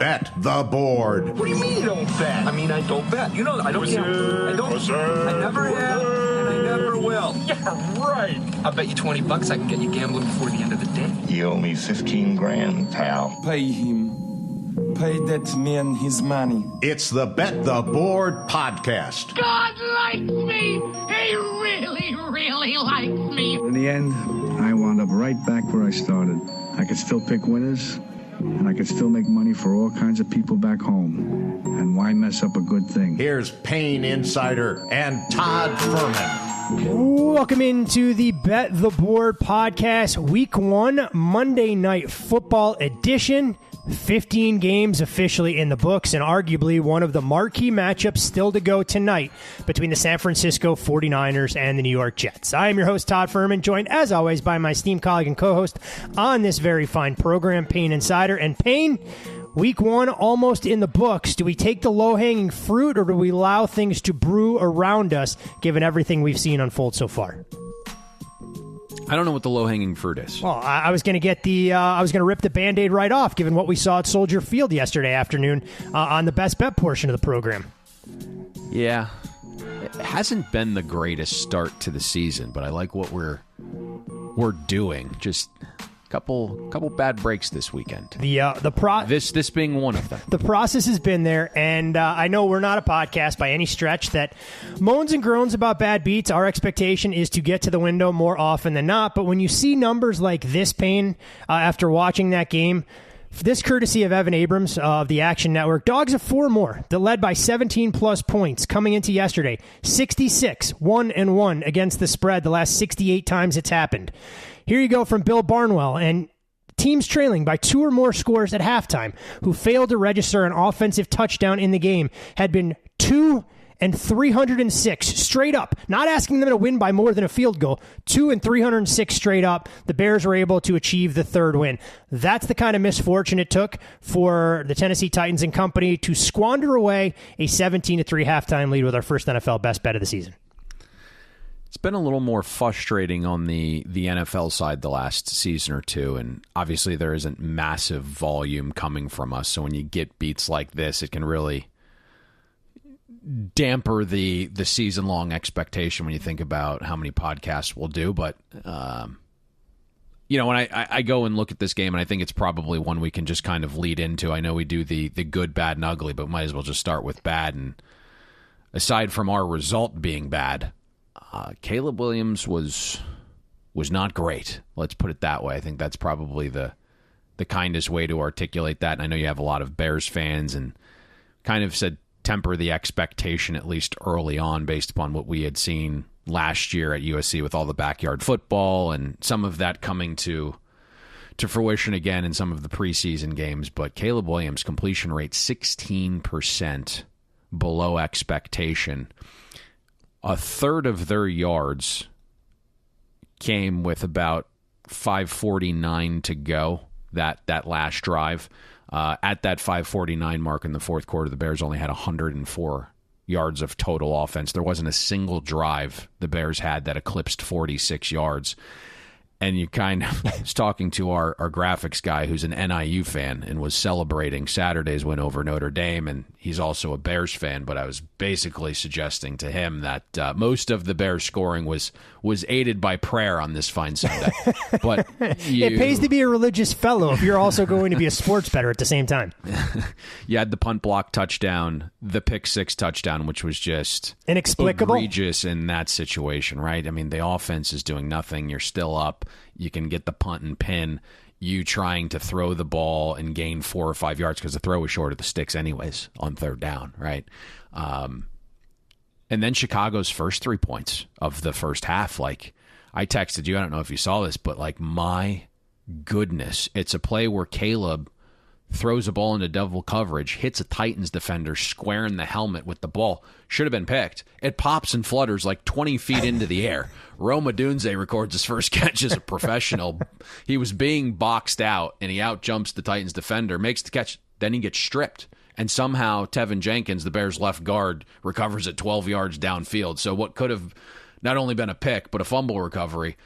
Bet the Board. What do you mean you don't bet? I mean, I don't bet. You know, I don't gamble. I don't. I never have, and I never will. Yeah, right. I'll bet you $20 I can get you gambling before the end of the day. You owe me 15 grand, pal. Pay him. Pay that man his money. It's the Bet the Board podcast. God likes me. He really, really likes me. In the end, I wound up right back where I started. I could still pick winners, and I could still make money for all kinds of people back home. And why mess up a good thing? Here's Payne Insider and Todd Fuhrman. Welcome into the Bet the Board podcast, Week 1, Monday Night Football edition. 15 games officially in the books, and arguably one of the marquee matchups still to go tonight between the San Francisco 49ers and the New York Jets. I am your host, Todd Fuhrman, joined as always by my esteemed colleague and co-host on this very fine program, Payne Insider. And Payne, Week 1 almost in the books. Do we take the low-hanging fruit, or do we allow things to brew around us, given everything we've seen unfold so far? I don't know what the low-hanging fruit is. Well, I was going to get I was going to rip the Band-Aid right off, given what we saw at Soldier Field yesterday afternoon on the best bet portion of the program. Yeah, it hasn't been the greatest start to the season, but I like what we're doing. Just couple bad breaks this weekend. This being one of them. The process has been there, and I know we're not a podcast by any stretch that moans and groans about bad beats. Our expectation is to get to the window more often than not. But when you see numbers like this, Payne, after watching that game, this courtesy of Evan Abrams of the Action Network, dogs of 4 more that led by 17-plus points coming into yesterday. 66, 1-1 against the spread the last 68 times it's happened. Here you go from Bill Barnwell, and teams trailing by 2 or more scores at halftime who failed to register an offensive touchdown in the game had been 2 and 306 straight up, not asking them to win by more than a field goal. 2 and 306 straight up. The Bears were able to achieve the third win. That's the kind of misfortune it took for the Tennessee Titans and company to squander away a 17-3 halftime lead with our first NFL best bet of the season. It's been a little more frustrating on the NFL side the last season or two, and obviously there isn't massive volume coming from us, so when you get beats like this, it can really damper the season-long expectation when you think about how many podcasts we'll do. But, when I go and look at this game, and I think it's probably one we can just kind of lead into. I know we do the good, bad, and ugly, but might as well just start with bad. And aside from our result being bad, Caleb Williams was not great. Let's put it that way. I think that's probably the kindest way to articulate that. And I know you have a lot of Bears fans and kind of said temper the expectation, at least early on, based upon what we had seen last year at USC with all the backyard football and some of that coming to fruition again in some of the preseason games. But Caleb Williams, completion rate 16% below expectation. A third of their yards came with about 5:49 to go, that last drive. At that 5:49 mark in the fourth quarter, the Bears only had 104 yards of total offense. There wasn't a single drive the Bears had that eclipsed 46 yards. And you kind of was talking to our graphics guy who's an NIU fan and was celebrating Saturday's win over Notre Dame, and he's also a Bears fan, but I was basically suggesting to him that most of the Bears scoring was aided by prayer on this fine Sunday. But it pays to be a religious fellow if you're also going to be a sports bettor at the same time. You had the punt block touchdown, the pick 6 touchdown, which was just inexplicable, egregious in that situation, right? I mean, the offense is doing nothing. You're still up. You can get the punt and pin. You trying to throw the ball and gain 4 or 5 yards because the throw was short of the sticks anyways on third down, right? And then Chicago's first 3 points of the first half. Like, I texted you, I don't know if you saw this, but like, my goodness, it's a play where Caleb throws a ball into double coverage, hits a Titans defender square in the helmet with the ball. Should have been picked. It pops and flutters like 20 feet into the air. Rome Odunze records his first catch as a professional. He was being boxed out, and he out-jumps the Titans defender, makes the catch, then he gets stripped. And somehow Tevin Jenkins, the Bears' left guard, recovers it 12 yards downfield. So what could have not only been a pick, but a fumble recovery,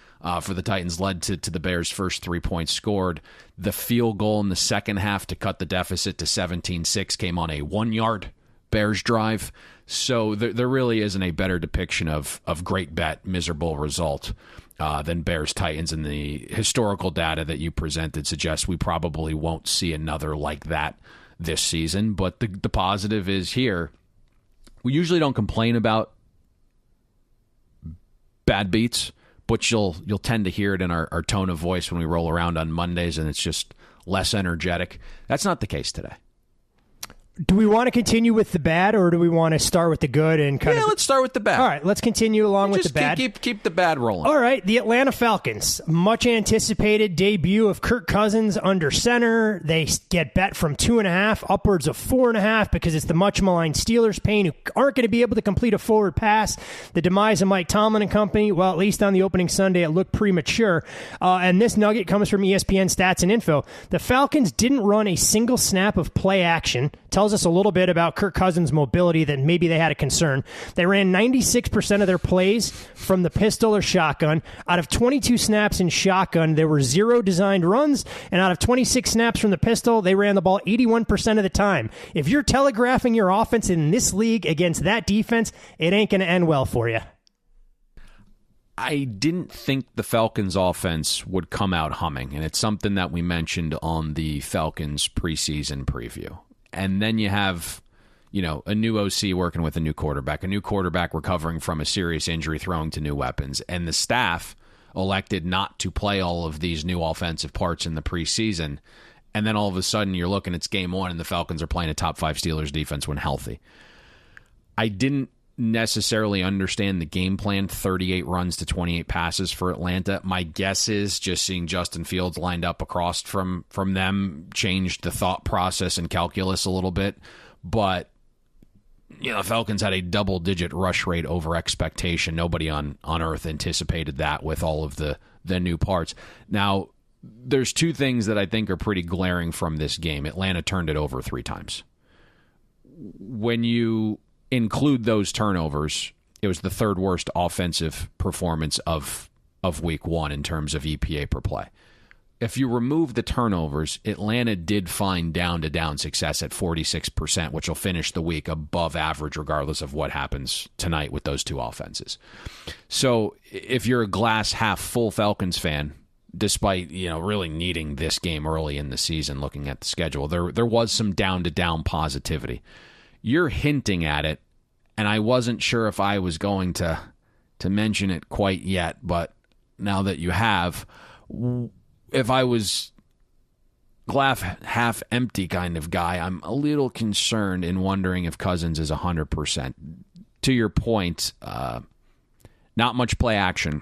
for the Titans led to the Bears' first 3 points scored. The field goal in the second half to cut the deficit to 17-6 came on a 1-yard Bears drive. So there really isn't a better depiction of great bet, miserable result than Bears-Titans, and the historical data that you presented suggests we probably won't see another like that this season. But the positive is here, we usually don't complain about bad beats, but you'll tend to hear it in our tone of voice when we roll around on Mondays, and it's just less energetic. That's not the case today. Do we want to continue with the bad, or do we want to start with the good and kind of? Let's start with the bad. All right, let's continue along with the bad. Keep the bad rolling. All right, the Atlanta Falcons. Much anticipated debut of Kirk Cousins under center. They get bet from 2.5, upwards of 4.5, because it's the much maligned Steelers, Payne, who aren't going to be able to complete a forward pass. The demise of Mike Tomlin and company, well, at least on the opening Sunday, it looked premature. And this nugget comes from ESPN Stats and Info. The Falcons didn't run a single snap of play action. Tells us a little bit about Kirk Cousins' mobility, that maybe they had a concern. They ran 96% of their plays from the pistol or shotgun. Out of 22 snaps in shotgun, there were 0 designed runs, and out of 26 snaps from the pistol, they ran the ball 81% of the time. If you're telegraphing your offense in this league against that defense, it ain't going to end well for you. I didn't think the Falcons offense would come out humming, and it's something that we mentioned on the Falcons preseason preview. And then you have, a new OC working with a new quarterback recovering from a serious injury, throwing to new weapons. And the staff elected not to play all of these new offensive parts in the preseason. And then all of a sudden you're looking, it's game one, and the Falcons are playing a top 5 Steelers defense when healthy. I didn't necessarily understand the game plan, 38 runs to 28 passes for Atlanta. My guess is just seeing Justin Fields lined up across from them changed the thought process and calculus a little bit. But the Falcons had a double-digit rush rate over expectation. Nobody on earth anticipated that with all of the new parts. Now, there's 2 things that I think are pretty glaring from this game. Atlanta turned it over 3 times. When you include those turnovers, it was the 3rd worst offensive performance of week 1 in terms of EPA per play. If you remove the turnovers, Atlanta did find down-to-down success at 46%, which will finish the week above average regardless of what happens tonight with those 2 offenses. So if you're a glass half full Falcons fan, despite really needing this game early in the season, looking at the schedule, there was some down-to-down positivity. You're hinting at it, and I wasn't sure if I was going to mention it quite yet, but now that you have, if I was glass half empty kind of guy, I'm a little concerned in wondering if Cousins is 100%. To your point, not much play action,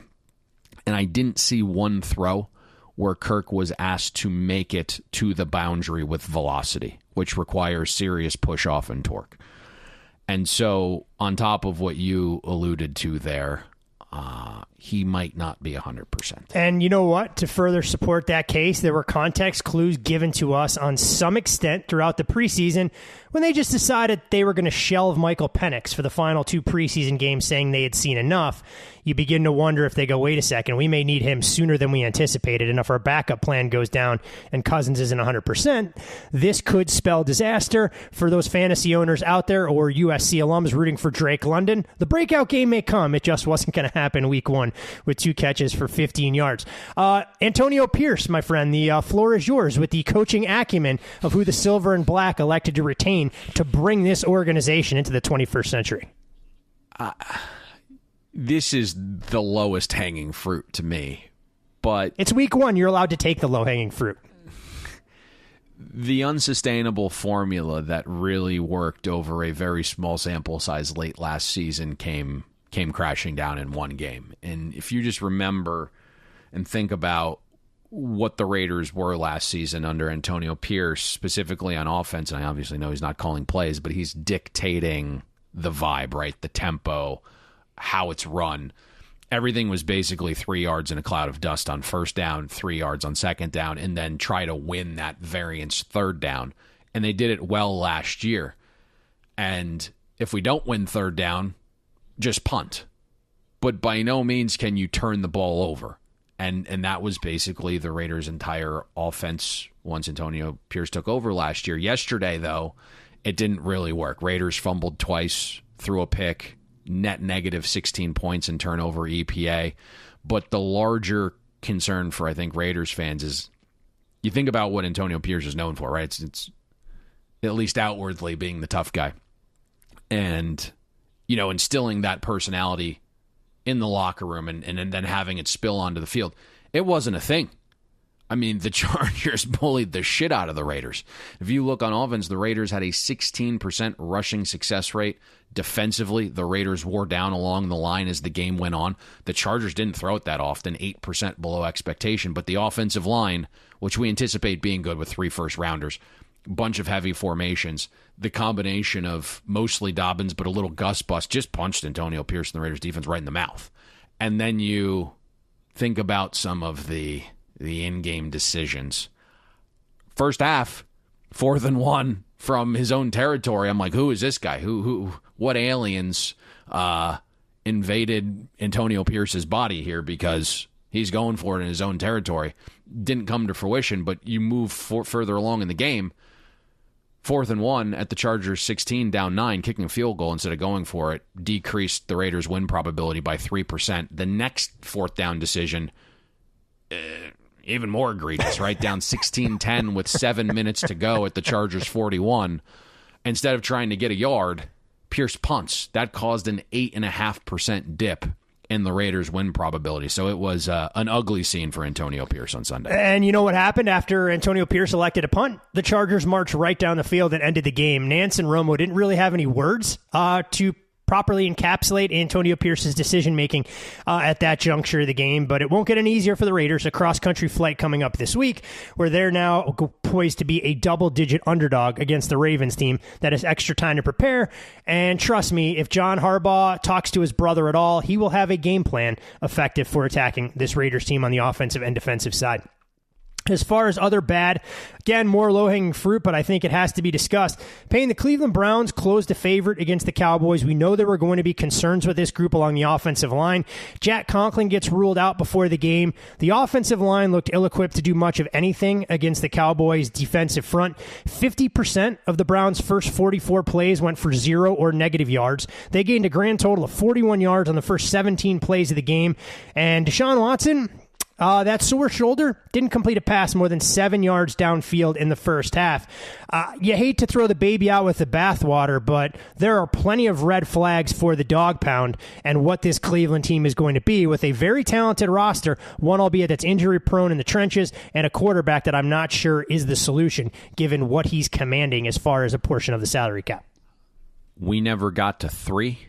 and I didn't see one throw where Kirk was asked to make it to the boundary with velocity, which requires serious push-off and torque. And so, on top of what you alluded to there, he might not be 100%. And you know what? To further support that case, there were context clues given to us on some extent throughout the preseason when they just decided they were going to shelve Michael Penix for the final 2 preseason games, saying they had seen enough. You begin to wonder if they go, wait a second, we may need him sooner than we anticipated, and if our backup plan goes down and Cousins isn't 100%, this could spell disaster for those fantasy owners out there or USC alums rooting for Drake London. The breakout game may come. It just wasn't going to happen week 1 with 2 catches for 15 yards. Antonio Pierce, my friend, the floor is yours with the coaching acumen of who the Silver and Black elected to retain to bring this organization into the 21st century. This is the lowest hanging fruit to me, but it's week 1. You're allowed to take the low hanging fruit. The unsustainable formula that really worked over a very small sample size late last season came crashing down in one game. And if you just remember and think about what the Raiders were last season under Antonio Pierce, specifically on offense, and I obviously know he's not calling plays, but he's dictating the vibe, right? The tempo, how it's run. Everything was basically 3 yards in a cloud of dust on first down, 3 yards on second down, and then try to win that variance third down. And they did it well last year. And if we don't win third down, just punt. But by no means can you turn the ball over. And that was basically the Raiders' entire offense once Antonio Pierce took over last year. Yesterday, though, it didn't really work. Raiders fumbled twice, threw a pick, net negative 16 points in turnover EPA. But the larger concern for, I think, Raiders fans is you think about what Antonio Pierce is known for, right? It's at least outwardly being the tough guy. And, instilling that personality in the locker room and then having it spill onto the field. It wasn't a thing. I mean, the Chargers bullied the shit out of the Raiders. If you look on offense, the Raiders had a 16% rushing success rate. Defensively, the Raiders wore down along the line as the game went on. The Chargers didn't throw it that often, 8% below expectation. But the offensive line, which we anticipate being good with 3 first-rounders, bunch of heavy formations, the combination of mostly Dobbins but a little Gus bust just punched Antonio Pierce and the Raiders defense right in the mouth. And then you think about some of the in-game decisions. First half, 4th and 1 from his own territory. I'm like, who is this guy? What aliens invaded Antonio Pierce's body here, because he's going for it in his own territory. Didn't come to fruition, but you move further along in the game. 4th and 1 at the Chargers 16, down 9, kicking a field goal instead of going for it, decreased the Raiders' win probability by 3%. The next 4th down decision, even more egregious, right? Down 16-10 with 7 minutes to go at the Chargers 41. Instead of trying to get a yard, Pierce punts. That caused an 8.5% dip in the Raiders' win probability. So it was an ugly scene for Antonio Pierce on Sunday. And you know what happened after Antonio Pierce elected to punt? The Chargers marched right down the field and ended the game. Nance and Romo didn't really have any words to properly encapsulate Antonio Pierce's decision-making at that juncture of the game, but it won't get any easier for the Raiders. A cross-country flight coming up this week where they're now poised to be a double-digit underdog against the Ravens team that has extra time to prepare. And trust me, if John Harbaugh talks to his brother at all, he will have a game plan effective for attacking this Raiders team on the offensive and defensive side. As far as other bad, again, more low-hanging fruit, but I think it has to be discussed. Payne, the Cleveland Browns closed a favorite against the Cowboys. We know there were going to be concerns with this group along the offensive line. Jack Conklin gets ruled out before the game. The offensive line looked ill-equipped to do much of anything against the Cowboys' defensive front. 50% of the Browns' first 44 plays went for 0 or negative yards. They gained a grand total of 41 yards on the first 17 plays of the game. And DeShaun Watson, that sore shoulder, didn't complete a pass more than 7 yards downfield in the first half. You hate to throw the baby out with the bathwater, but there are plenty of red flags for the dog pound and what this Cleveland team is going to be with a very talented roster, one albeit that's injury prone in the trenches, and a quarterback that I'm not sure is the solution given what he's commanding as far as a portion of the salary cap. We never got to 3,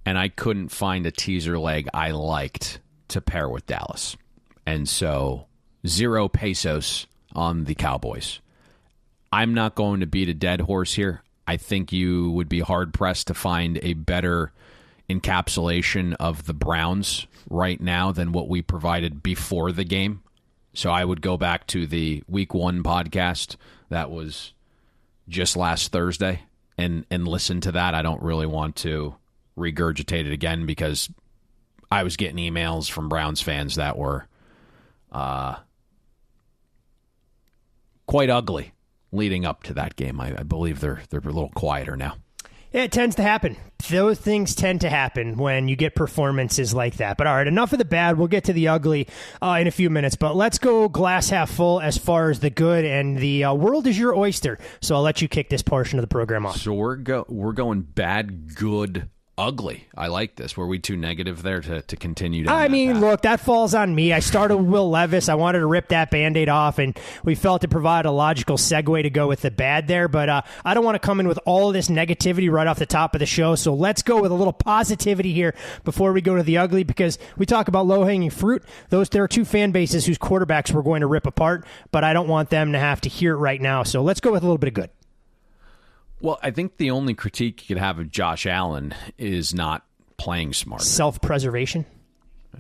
and I couldn't find a teaser leg I liked to pair with Dallas. And so 0 pesos on the Cowboys. I'm not going to beat a dead horse here. I think you would be hard-pressed to find a better encapsulation of the Browns right now than what we provided before the game. So I would go back to the Week 1 podcast that was just last Thursday and listen to that. I don't really want to regurgitate it again because I was getting emails from Browns fans that were quite ugly leading up to that game. I believe they're a little quieter now. Yeah, it tends to happen. Those things tend to happen when you get performances like that. But all right, enough of the bad. We'll get to the ugly in a few minutes. But let's go glass half full as far as the good. And the world is your oyster. So I'll let you kick this portion of the program off. So we're going bad, good, ugly. I like this. Were we too negative there to continue down that path? Look, that falls on me. I started with Will Levis. I wanted to rip that Band-Aid off, and we felt to provide a logical segue to go with the bad there, but I don't want to come in with all of this negativity right off the top of the show, so let's go with a little positivity here before we go to the ugly, because we talk about low-hanging fruit. There are 2 fan bases whose quarterbacks we're going to rip apart, but I don't want them to have to hear it right now, so let's go with a little bit of good. Well, I think the only critique you could have of Josh Allen is not playing smart. Self-preservation?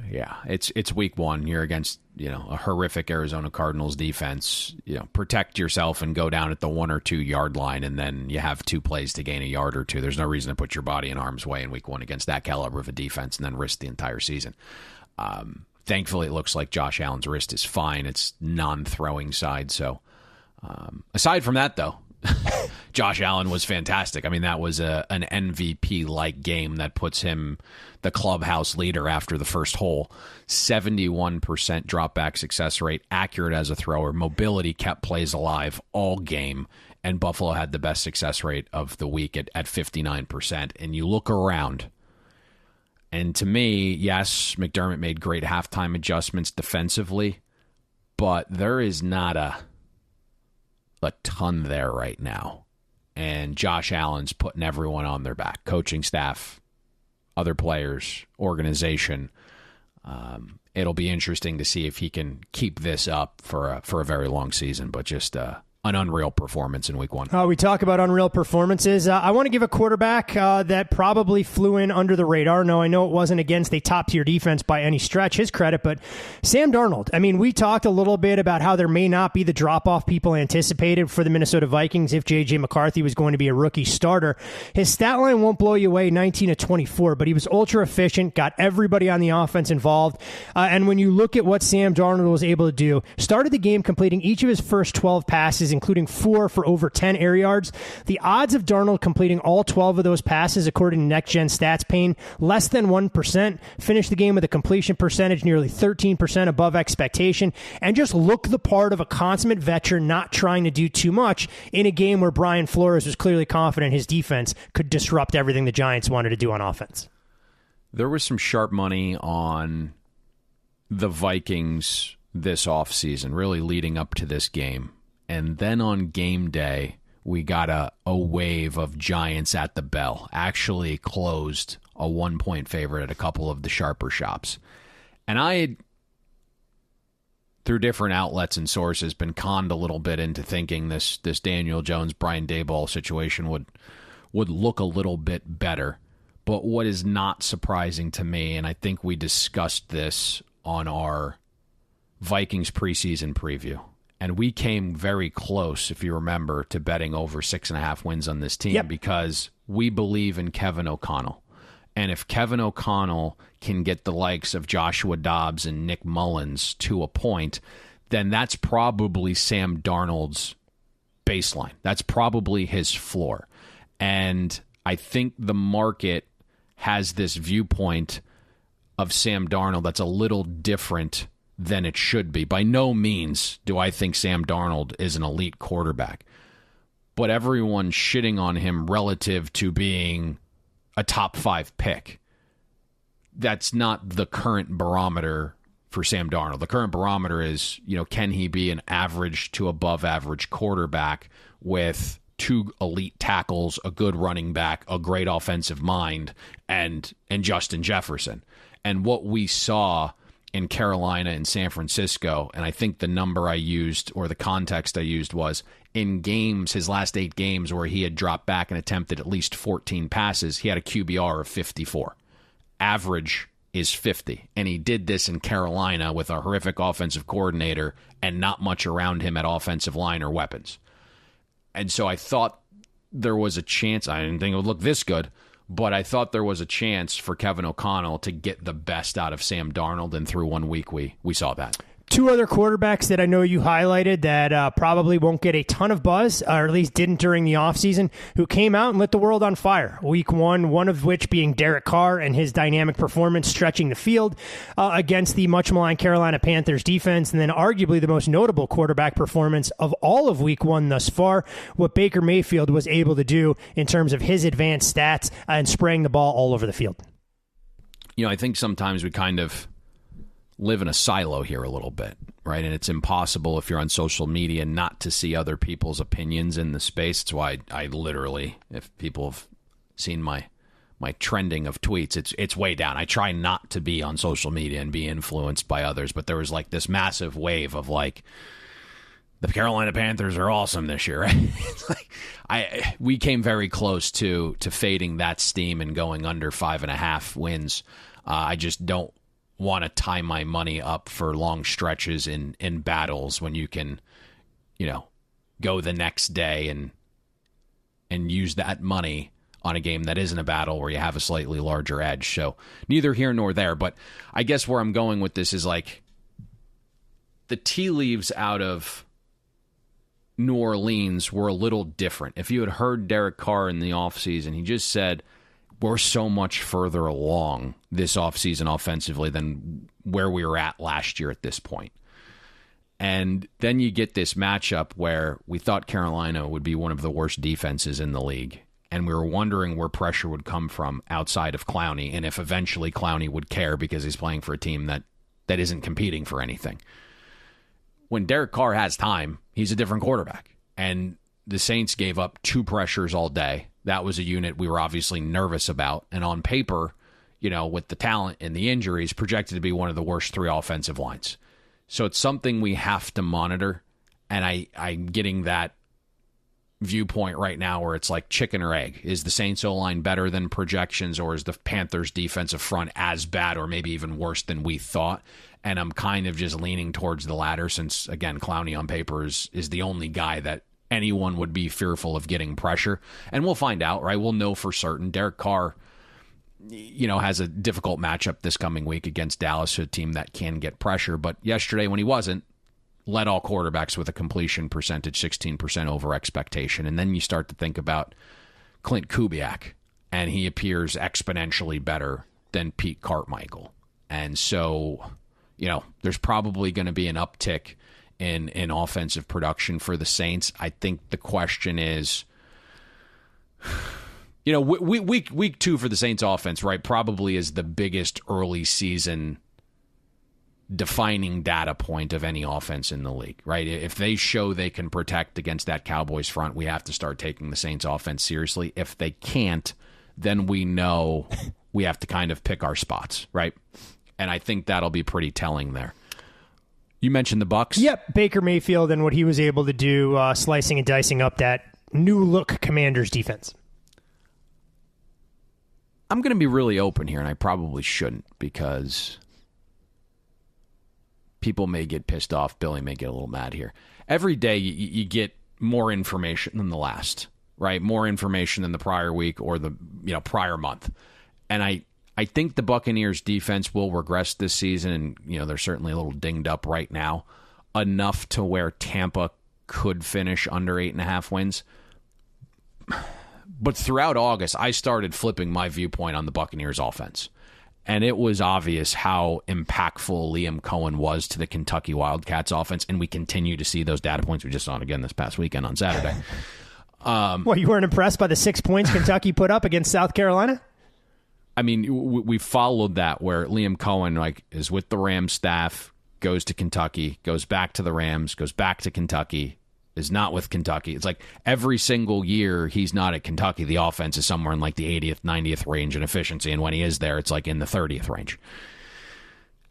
Yeah, it's week 1. You're against, a horrific Arizona Cardinals defense. Protect yourself and go down at the 1 or 2 yard line, and then you have 2 plays to gain a yard or 2. There's no reason to put your body in harm's way in week 1 against that caliber of a defense and then risk the entire season. thankfully, it looks like Josh Allen's wrist is fine. It's non-throwing side. So aside from that, though, Josh Allen was fantastic. I mean, that was an MVP-like game that puts him the clubhouse leader after the first hole. 71% dropback success rate, accurate as a thrower. Mobility kept plays alive all game. And Buffalo had the best success rate of the week at 59%. And you look around, and to me, yes, McDermott made great halftime adjustments defensively, but there is not a ton there right now. And Josh Allen's putting everyone on their back, coaching staff, other players, organization. It'll be interesting to see if he can keep this up for a very long season, but just an unreal performance in week one. We talk about unreal performances. I want to give a quarterback that probably flew in under the radar. No, I know it wasn't against a top-tier defense by any stretch, his credit, but Sam Darnold. I mean, we talked a little bit about how there may not be the drop-off people anticipated for the Minnesota Vikings if J.J. McCarthy was going to be a rookie starter. His stat line won't blow you away, 19 of 24, but he was ultra-efficient, got everybody on the offense involved. And when you look at what Sam Darnold was able to do, started the game completing each of his first 12 passes, including 4 for over 10 air yards. The odds of Darnold completing all 12 of those passes, according to Next Gen Stats, Payne, less than 1%. Finished the game with a completion percentage nearly 13% above expectation, and just look the part of a consummate veteran not trying to do too much in a game where Brian Flores was clearly confident his defense could disrupt everything the Giants wanted to do on offense. There was some sharp money on the Vikings this offseason, really leading up to this game. And then on game day, we got a wave of Giants at the bell. Actually closed a 1-point favorite at a couple of the sharper shops. And I had, through different outlets and sources, been conned a little bit into thinking this Daniel Jones, Brian Daboll situation would look a little bit better. But what is not surprising to me, and I think we discussed this on our Vikings preseason preview, and we came very close, if you remember, to betting over 6.5 wins on this team because we believe in Kevin O'Connell. And if Kevin O'Connell can get the likes of Joshua Dobbs and Nick Mullins to a point, then that's probably Sam Darnold's baseline. That's probably his floor. And I think the market has this viewpoint of Sam Darnold that's a little different than it should be. By no means do I think Sam Darnold is an elite quarterback, but everyone's shitting on him relative to being a top 5 pick. That's not the current barometer for Sam Darnold. The current barometer is, can he be an average to above average quarterback with 2 elite tackles, a good running back, a great offensive mind, and Justin Jefferson. And what we saw in Carolina and San Francisco, and I think the number I used or the context I used was in games, his last 8 games where he had dropped back and attempted at least 14 passes, he had a QBR of 54. Average is 50. And he did this in Carolina with a horrific offensive coordinator and not much around him at offensive line or weapons. And so I thought there was a chance, I didn't think it would look this good, but I thought there was a chance for Kevin O'Connell to get the best out of Sam Darnold, and through 1 week we saw that. 2 other quarterbacks that I know you highlighted that probably won't get a ton of buzz, or at least didn't during the offseason, who came out and lit the world on fire. Week 1, one of which being Derek Carr and his dynamic performance stretching the field against the much maligned Carolina Panthers defense, and then arguably the most notable quarterback performance of all of Week 1 thus far, what Baker Mayfield was able to do in terms of his advanced stats and spraying the ball all over the field. I think sometimes we kind of live in a silo here a little bit, right? And it's impossible if you're on social media not to see other people's opinions in the space. It's why I literally, if people have seen my trending of tweets, it's way down. I try not to be on social media and be influenced by others, but there was like this massive wave of like, the Carolina Panthers are awesome this year, right? It's like we came very close to fading that steam and going under 5.5 wins. I just don't want to tie my money up for long stretches in battles when you can, go the next day and use that money on a game that isn't a battle where you have a slightly larger edge. So neither here nor there. But I guess where I'm going with this is like the tea leaves out of New Orleans were a little different. If you had heard Derek Carr in the offseason, he just said, we're so much further along this offseason offensively than where we were at last year at this point. And then you get this matchup where we thought Carolina would be one of the worst defenses in the league. And we were wondering where pressure would come from outside of Clowney, and if eventually Clowney would care because he's playing for a team that isn't competing for anything. When Derek Carr has time, he's a different quarterback. And the Saints gave up 2 pressures all day. That was a unit we were obviously nervous about. And on paper, with the talent and the injuries, projected to be one of the worst 3 offensive lines. So it's something we have to monitor. And I'm getting that viewpoint right now where it's like chicken or egg. Is the Saints O-line better than projections, or is the Panthers defensive front as bad or maybe even worse than we thought? And I'm kind of just leaning towards the latter since, again, Clowney on paper is the only guy that anyone would be fearful of getting pressure. And we'll find out, right? We'll know for certain. Derek Carr, has a difficult matchup this coming week against Dallas, a team that can get pressure. But yesterday when he wasn't, led all quarterbacks with a completion percentage 16% over expectation. And then you start to think about Clint Kubiak, and he appears exponentially better than Pete Cartmichael. And so, there's probably going to be an uptick in offensive production for the Saints. I think the question is, week 2 for the Saints offense, right, probably is the biggest early season defining data point of any offense in the league, right? If they show they can protect against that Cowboys front, we have to start taking the Saints offense seriously. If they can't, then we know we have to kind of pick our spots, right? And I think that'll be pretty telling there. You mentioned the Bucs. Yep, Baker Mayfield and what he was able to do, slicing and dicing up that new look Commanders defense. I'm going to be really open here, and I probably shouldn't because people may get pissed off. Billy may get a little mad here. Every day you get more information than the last, right? More information than the prior week or the prior month. And I think the Buccaneers defense will regress this season, and they're certainly a little dinged up right now, enough to where Tampa could finish under 8.5 wins. But throughout August, I started flipping my viewpoint on the Buccaneers offense. And it was obvious how impactful Liam Cohen was to the Kentucky Wildcats offense, and we continue to see those data points. We just saw it again this past weekend on Saturday. You weren't impressed by the 6 points Kentucky put up against South Carolina? I mean, we followed that where Liam Cohen is with the Rams staff, goes to Kentucky, goes back to the Rams, goes back to Kentucky, is not with Kentucky. It's like every single year he's not at Kentucky, the offense is somewhere in like the 80th, 90th range in efficiency, and when he is there, it's like in the 30th range.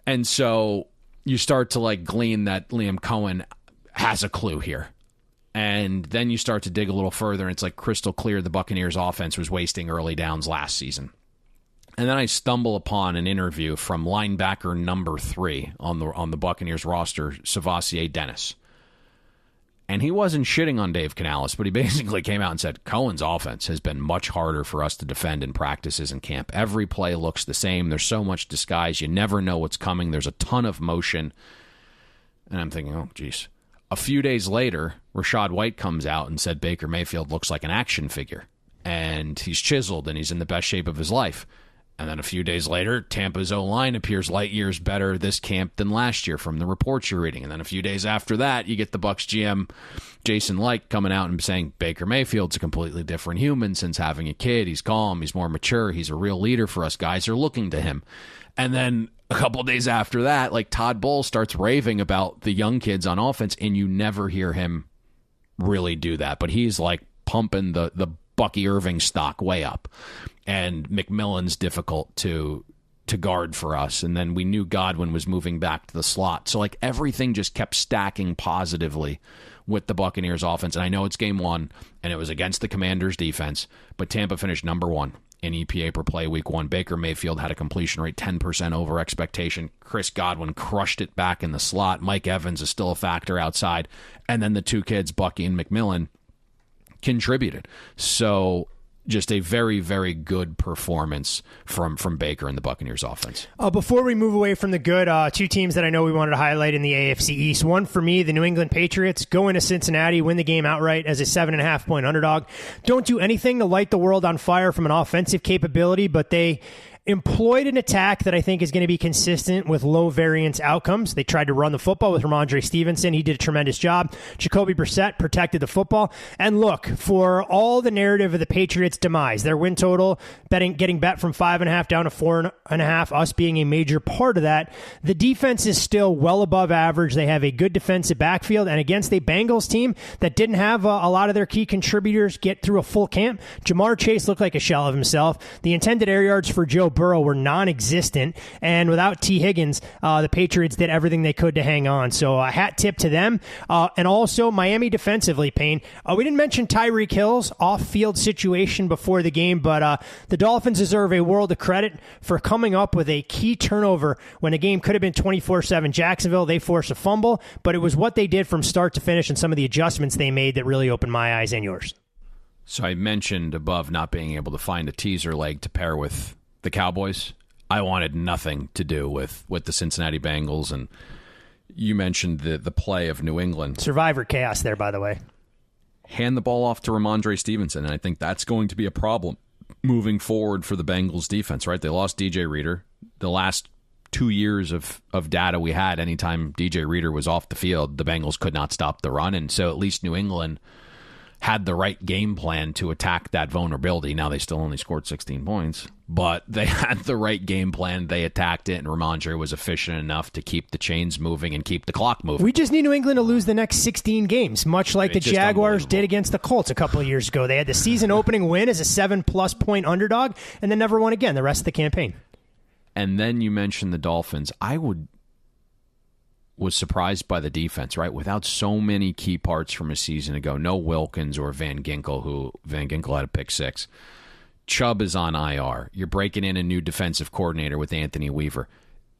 And so you start to glean that Liam Cohen has a clue here. And then you start to dig a little further, and it's like crystal clear the Buccaneers offense was wasting early downs last season. And then I stumble upon an interview from linebacker number 3 on the Buccaneers roster, Savassier Dennis. And he wasn't shitting on Dave Canales, but he basically came out and said, Cohen's offense has been much harder for us to defend in practices and camp. Every play looks the same. There's so much disguise. You never know what's coming. There's a ton of motion. And I'm thinking, oh, geez. A few days later, Rashad White comes out and said Baker Mayfield looks like an action figure. And he's chiseled and he's in the best shape of his life. And then a few days later, Tampa's O-line appears light years better this camp than last year from the reports you're reading. And then a few days after that, you get the Bucs GM, Jason Licht, coming out and saying Baker Mayfield's a completely different human since having a kid. He's calm. He's more mature. He's a real leader for us. Guys are looking to him. And then a couple of days after that, Todd Bowles starts raving about the young kids on offense, and you never hear him really do that. But he's pumping the Bucky Irving stock way up. And McMillan's difficult to guard for us. And then we knew Godwin was moving back to the slot. So everything just kept stacking positively with the Buccaneers offense. And I know it's game 1 and it was against the Commanders defense, but Tampa finished number 1 in EPA per play week 1. Baker Mayfield had a completion rate 10% over expectation. Chris Godwin crushed it back in the slot. Mike Evans is still a factor outside. And then the 2 kids, Bucky and McMillan, contributed. So just a very, very good performance from Baker and the Buccaneers offense. Before we move away from the good, two teams that I know we wanted to highlight in the AFC East. One for me, the New England Patriots go into Cincinnati, win the game outright as a 7.5-point underdog. Don't do anything to light the world on fire from an offensive capability, but they employed an attack that I think is going to be consistent with low variance outcomes. They tried to run the football with Ramondre Stevenson. He did a tremendous job. Jacoby Brissett protected the football. And look, for all the narrative of the Patriots' demise, their win total getting bet from 5.5 down to 4.5, us being a major part of that, the defense is still well above average. They have a good defensive backfield, and against a Bengals team that didn't have a lot of their key contributors get through a full camp, Jamar Chase looked like a shell of himself. The intended air yards for Joe Burrow were non-existent, and without T. Higgins, the Patriots did everything they could to hang on. So a hat tip to them. And also Miami defensively, Payne. We didn't mention Tyreek Hill's off-field situation before the game, but the Dolphins deserve a world of credit for coming up with a key turnover when a game could have been 24-7 Jacksonville. They forced a fumble, but it was what they did from start to finish and some of the adjustments they made that really opened my eyes and yours. So I mentioned above not being able to find a teaser leg to pair with the Cowboys. I wanted nothing to do with the Cincinnati Bengals, and you mentioned the play of New England. Survivor chaos there, by the way. Hand the ball off to Ramondre Stevenson, and I think that's going to be a problem moving forward for the Bengals defense, right? They lost DJ Reader. The last 2 years of data we had, anytime DJ Reader was off the field, the Bengals could not stop the run, and so at least New England had the right game plan to attack that vulnerability. Now, they still only scored 16 points, but they had the right game plan. They attacked it, and Ramondre was efficient enough to keep the chains moving and keep the clock moving. We just need New England to lose the next 16 games, much like the Jaguars did against the Colts a couple of years ago. They had the season-opening win as a 7-plus point underdog, and then never won again the rest of the campaign. And then you mentioned the Dolphins. Was surprised by the defense, right? Without so many key parts from a season ago. No Wilkins or Van Ginkel, who Van Ginkel had a pick 6. Chubb is on IR. You're breaking in a new defensive coordinator with Anthony Weaver.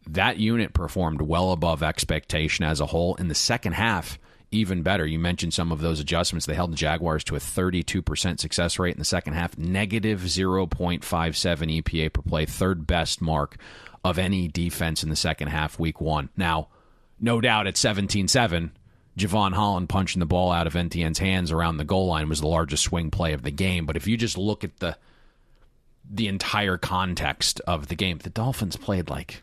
That unit performed well above expectation as a whole. In the second half, even better. You mentioned some of those adjustments. They held the Jaguars to a 32% success rate in the second half, negative 0.57 EPA per play, third best mark of any defense in the second half, week 1. Now, no doubt at 17-7, Javon Holland punching the ball out of NTN's hands around the goal line was the largest swing play of the game. But if you just look at the entire context of the game, the Dolphins played like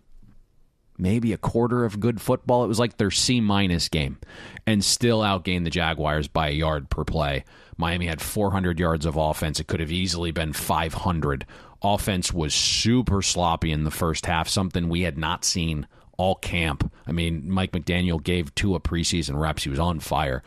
maybe a quarter of good football. It was like their C- game, and still outgained the Jaguars by a yard per play. Miami had 400 yards of offense. It could have easily been 500. Offense was super sloppy in the first half, something we had not seen all camp. I mean, Mike McDaniel gave Tua preseason reps. He was on fire.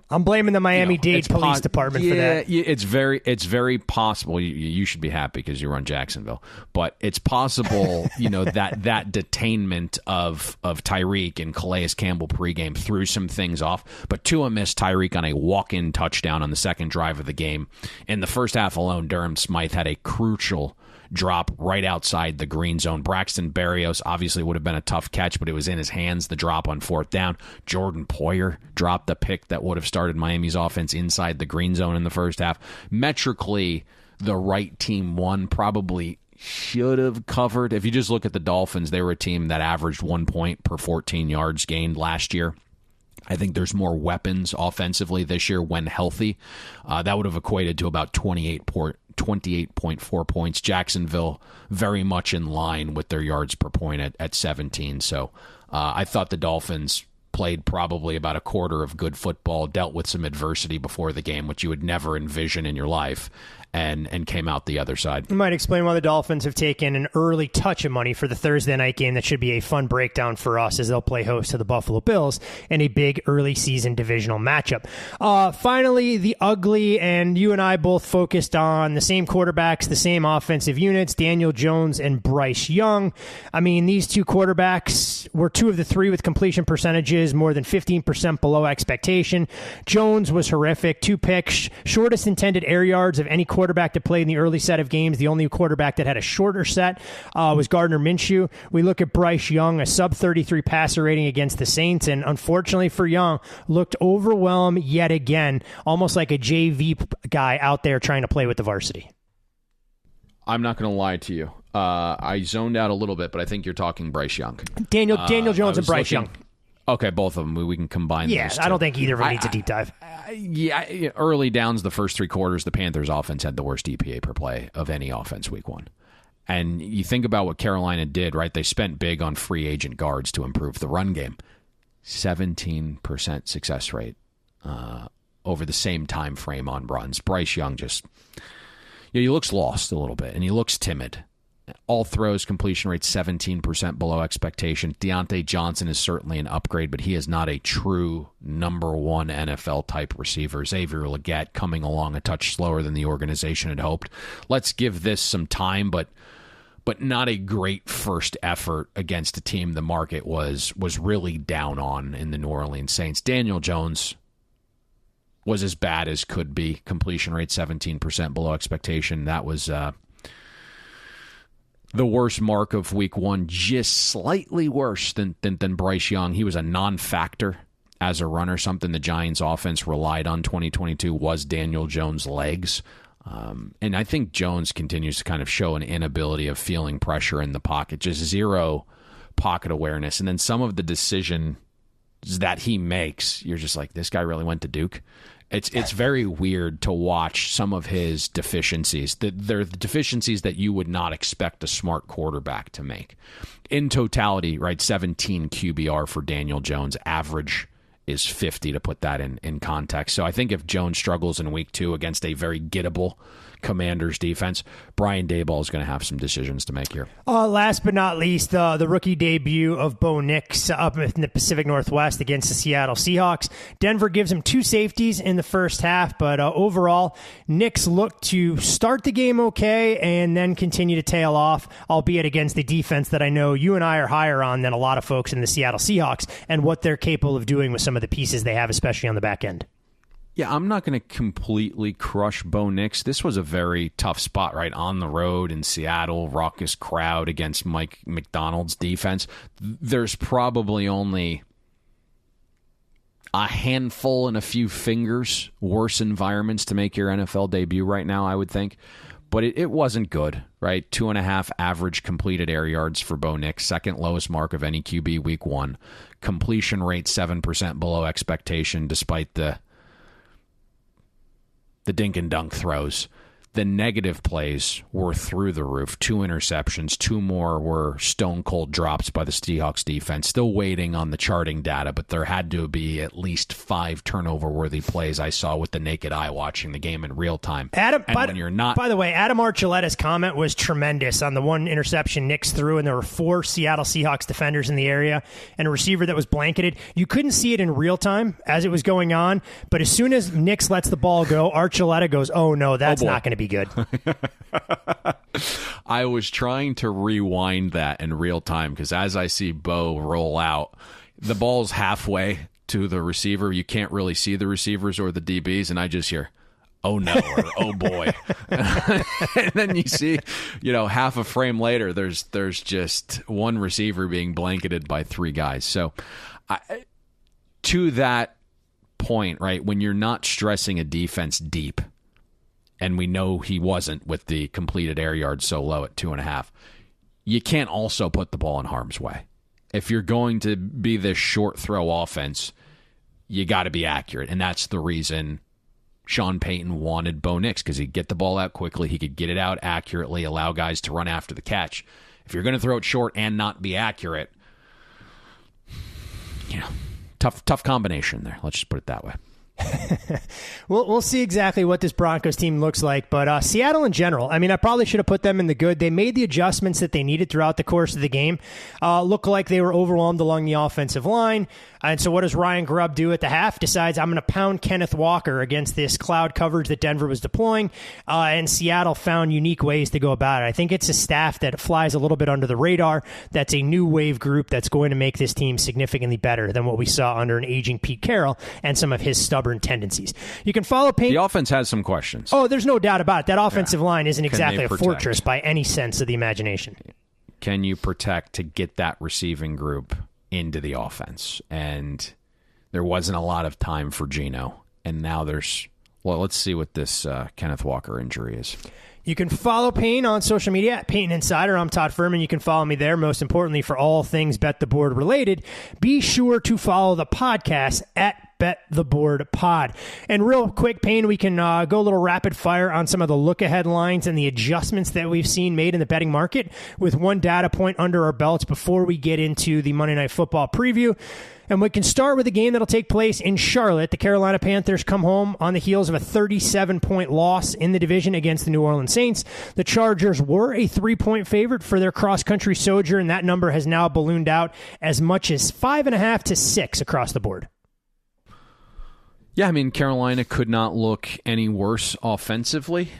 I'm blaming the Miami-Dade police department for that. Yeah, it's very possible. You should be happy because you run Jacksonville, but it's possible, that detainment of Tyreek and Calais Campbell pregame threw some things off. But Tua missed Tyreek on a walk-in touchdown on the second drive of the game. In the first half alone, Durham Smythe had a crucial drop right outside the green zone. Braxton Berrios obviously would have been a tough catch, but it was in his hands, the drop on fourth down. Jordan Poyer dropped the pick that would have started Miami's offense inside the green zone in the first half. Metrically, the right team won, probably should have covered. If you just look at the Dolphins, they were a team that averaged 1 point per 14 yards gained last year. I think there's more weapons offensively this year when healthy. That would have equated to about 28.4 points. Jacksonville very much in line with their yards per point at 17. So I thought the Dolphins played probably about a quarter of good football, dealt with some adversity before the game, which you would never envision in your life, and came out the other side. You might explain why the Dolphins have taken an early touch of money for the Thursday night game that should be a fun breakdown for us as they'll play host to the Buffalo Bills in a big early season divisional matchup. Finally, the ugly, and you and I both focused on the same quarterbacks, the same offensive units, Daniel Jones and Bryce Young. I mean, these two quarterbacks were 2 of the 3 with completion percentages more than 15% below expectation. Jones was horrific, 2 picks, shortest intended air yards of any quarterback quarterback to play in the early set of games. The only quarterback that had a shorter set was Gardner Minshew. We look at Bryce Young, a sub-33 passer rating against the Saints, and unfortunately for Young, looked overwhelmed yet again, almost like a JV guy out there trying to play with the varsity. I'm not going to lie to you. I zoned out a little bit, but I think you're talking Bryce Young. Daniel Jones and Bryce Young. Okay, both of them. We can combine those two. I don't think either of them needs a deep dive. Early downs, the first three quarters, the Panthers' offense had the worst EPA per play of any offense week one. And you think about what Carolina did, right? They spent big on free agent guards to improve the run game. 17% success rate over the same time frame on runs. Bryce Young just... he looks lost a little bit, and he looks timid. All throws, completion rate 17% below expectation. Deontay Johnson is certainly an upgrade, but he is not a true number one NFL-type receiver. Xavier Legette coming along a touch slower than the organization had hoped. Let's give this some time, but not a great first effort against a team the market was really down on in the New Orleans Saints. Daniel Jones was as bad as could be. Completion rate 17% below expectation. That was the worst mark of week one, just slightly worse than Bryce Young. He was a non-factor as a runner. Something the Giants offense relied on 2022 was Daniel Jones' legs. And I think Jones continues to kind of show an inability of feeling pressure in the pocket, just zero pocket awareness. And then some of the decisions that he makes, you're just like, this guy really went to Duke. It's very weird to watch some of his deficiencies. They're the deficiencies that you would not expect a smart quarterback to make. In totality, right, 17 QBR for Daniel Jones. Average is 50, to put that in context. So I think if Jones struggles in week two against a very gettable Commanders defense, Brian Daboll is going to have some decisions to make here. Last but not least, the rookie debut of Bo Nix up in the Pacific Northwest against the Seattle Seahawks. Denver gives him 2 safeties in the first half, but overall, Nix looked to start the game okay and then continue to tail off, albeit against the defense that I know you and I are higher on than a lot of folks in the Seattle Seahawks and what they're capable of doing with some of the pieces they have, especially on the back end. Yeah, I'm not going to completely crush Bo Nix. This was a very tough spot, right? On the road in Seattle, raucous crowd against Mike McDonald's defense. There's probably only a handful and a few fingers worse environments to make your NFL debut right now, I would think. But it wasn't good, right? 2.5 average completed air yards for Bo Nix, second lowest mark of any QB week one. Completion rate 7% below expectation, despite the dink and dunk throws. The negative plays were through the roof. 2 interceptions, 2 more were stone cold drops by the Seahawks defense. Still waiting on the charting data, but there had to be at least 5 turnover worthy plays I saw with the naked eye watching the game in real time. By the way, Adam Archuleta's comment was tremendous on the one interception Nix threw, and there were 4 Seattle Seahawks defenders in the area and a receiver that was blanketed. You couldn't see it in real time as it was going on, but as soon as Nix lets the ball go, Archuleta goes, oh no, that's not going to be good. I was trying to rewind that in real time because as I see Bo roll out, the ball's halfway to the receiver. You can't really see the receivers or the DBs, and I just hear, oh no, or oh boy. And then you see, half a frame later, there's just one receiver being blanketed by 3 guys. So to that point, right, when you're not stressing a defense deep, and we know he wasn't with the completed air yards so low at 2.5, you can't also put the ball in harm's way. If you're going to be this short throw offense, you got to be accurate. And that's the reason Sean Payton wanted Bo Nix, because he'd get the ball out quickly, he could get it out accurately, allow guys to run after the catch. If you're going to throw it short and not be accurate, tough combination there. Let's just put it that way. We'll see exactly what this Broncos team looks like, but Seattle in general, I mean, I probably should have put them in the good. They made the adjustments that they needed throughout the course of the game. Looked like they were overwhelmed along the offensive line. And so what does Ryan Grubb do at the half? Decides, I'm going to pound Kenneth Walker against this cloud coverage that Denver was deploying, and Seattle found unique ways to go about it. I think it's a staff that flies a little bit under the radar. That's a new wave group that's going to make this team significantly better than what we saw under an aging Pete Carroll and some of his stubborn stubborn tendencies. You can follow Payne. The offense has some questions. Oh, there's no doubt about it. That offensive line isn't Can exactly they a protect? fortress by any sense of the imagination. Can you protect to get that receiving group into the offense? And there wasn't a lot of time for Geno. And now let's see what this Kenneth Walker injury is. You can follow Payne on social media at Payne Insider. I'm Todd Fuhrman. You can follow me there. Most importantly, for all things Bet the Board related, be sure to follow the podcast at Bet the Board Pod. And real quick, Payne, we can go a little rapid fire on some of the look-ahead lines and the adjustments that we've seen made in the betting market with one data point under our belts before we get into the Monday Night Football preview. And we can start with a game that'll take place in Charlotte. The Carolina Panthers come home on the heels of a 37-point loss in the division against the New Orleans Saints. The Chargers were a 3-point favorite for their cross-country sojourn. That number has now ballooned out as much as 5.5 to 6 across the board. Yeah, I mean, Carolina could not look any worse offensively.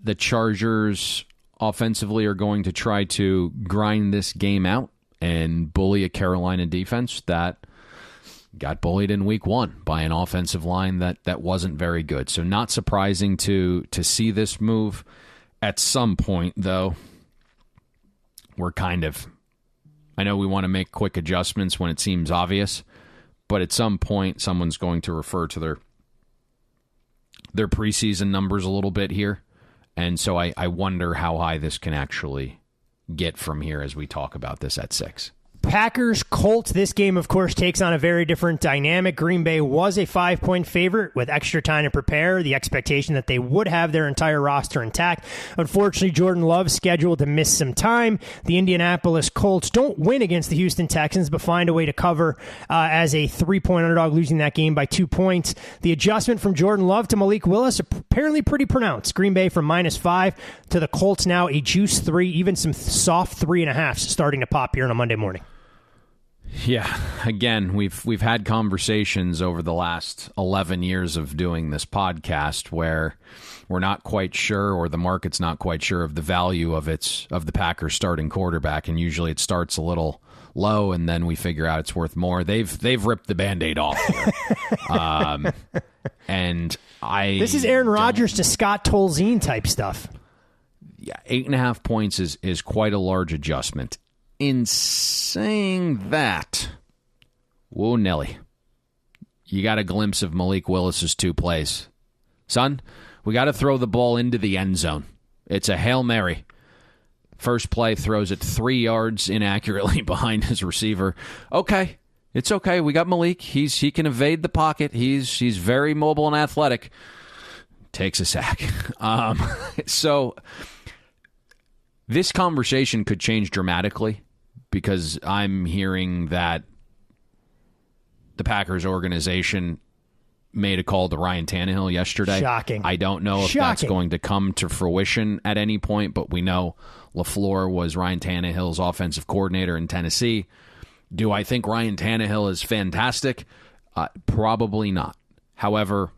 The Chargers offensively are going to try to grind this game out and bully a Carolina defense that got bullied in week one by an offensive line that wasn't very good. So not surprising to see this move. At some point, though, I know we want to make quick adjustments when it seems obvious, but at some point someone's going to refer to their preseason numbers a little bit here. And so I wonder how high this can actually get from here as we talk about this at 6. Packers, Colts. This game, of course, takes on a very different dynamic. Green Bay was a 5-point favorite with extra time to prepare. The expectation that they would have their entire roster intact. Unfortunately, Jordan Love scheduled to miss some time. The Indianapolis Colts don't win against the Houston Texans, but find a way to cover as a 3-point underdog, losing that game by 2 points. The adjustment from Jordan Love to Malik Willis apparently pretty pronounced. Green Bay from -5 to the Colts now a juice 3, even some soft 3.5s starting to pop here on a Monday morning. Yeah, again, we've had conversations over the last 11 years of doing this podcast where we're not quite sure, or the market's not quite sure, of the value of the Packers starting quarterback, and usually it starts a little low, and then we figure out it's worth more. They've ripped the Band-Aid off here. This is Aaron Rodgers to Scott Tolzien type stuff. Yeah, 8.5 points is quite a large adjustment. In saying that, whoa, Nelly, you got a glimpse of Malik Willis's 2 plays. Son, we got to throw the ball into the end zone. It's a Hail Mary. First play, throws it 3 yards inaccurately behind his receiver. Okay, it's okay. We got Malik. He can evade the pocket. He's very mobile and athletic. Takes a sack. So this conversation could change dramatically, because I'm hearing that the Packers organization made a call to Ryan Tannehill yesterday. Shocking. I don't know if that's going to come to fruition at any point, but we know LaFleur was Ryan Tannehill's offensive coordinator in Tennessee. Do I think Ryan Tannehill is fantastic? Probably not. However,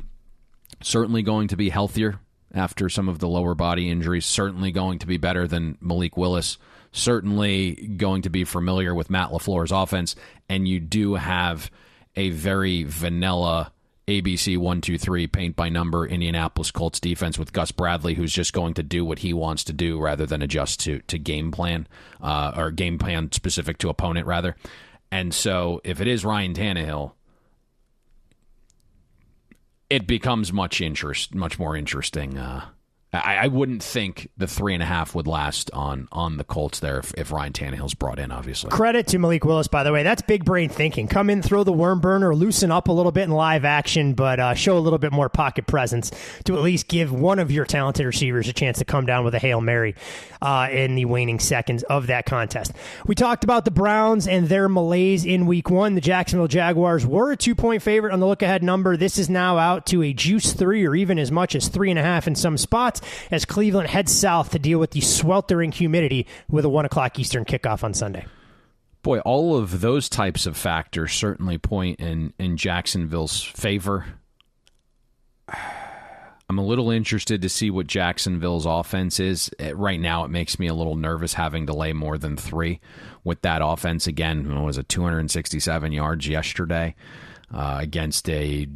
certainly going to be healthier after some of the lower body injuries, certainly going to be better than Malik Willis, certainly going to be familiar with Matt LaFleur's offense, and you do have a very vanilla ABC 1-2-3 paint by number Indianapolis Colts defense with Gus Bradley, who's just going to do what he wants to do rather than adjust to game plan, or game plan specific to opponent rather. And so if it is Ryan Tannehill, it becomes much more interesting. I wouldn't think the 3.5 would last on the Colts there if Ryan Tannehill's brought in, obviously. Credit to Malik Willis, by the way. That's big brain thinking. Come in, throw the worm burner, loosen up a little bit in live action, but show a little bit more pocket presence to at least give one of your talented receivers a chance to come down with a Hail Mary in the waning seconds of that contest. We talked about the Browns and their malaise in week 1. The Jacksonville Jaguars were a 2-point favorite on the look-ahead number. This is now out to a juice 3 or even as much as 3.5 in some spots, as Cleveland heads south to deal with the sweltering humidity with a 1 o'clock Eastern kickoff on Sunday. Boy, all of those types of factors certainly point in Jacksonville's favor. I'm a little interested to see what Jacksonville's offense is. Right now, it makes me a little nervous having to lay more than 3 with that offense. Again, it was 267 yards yesterday against a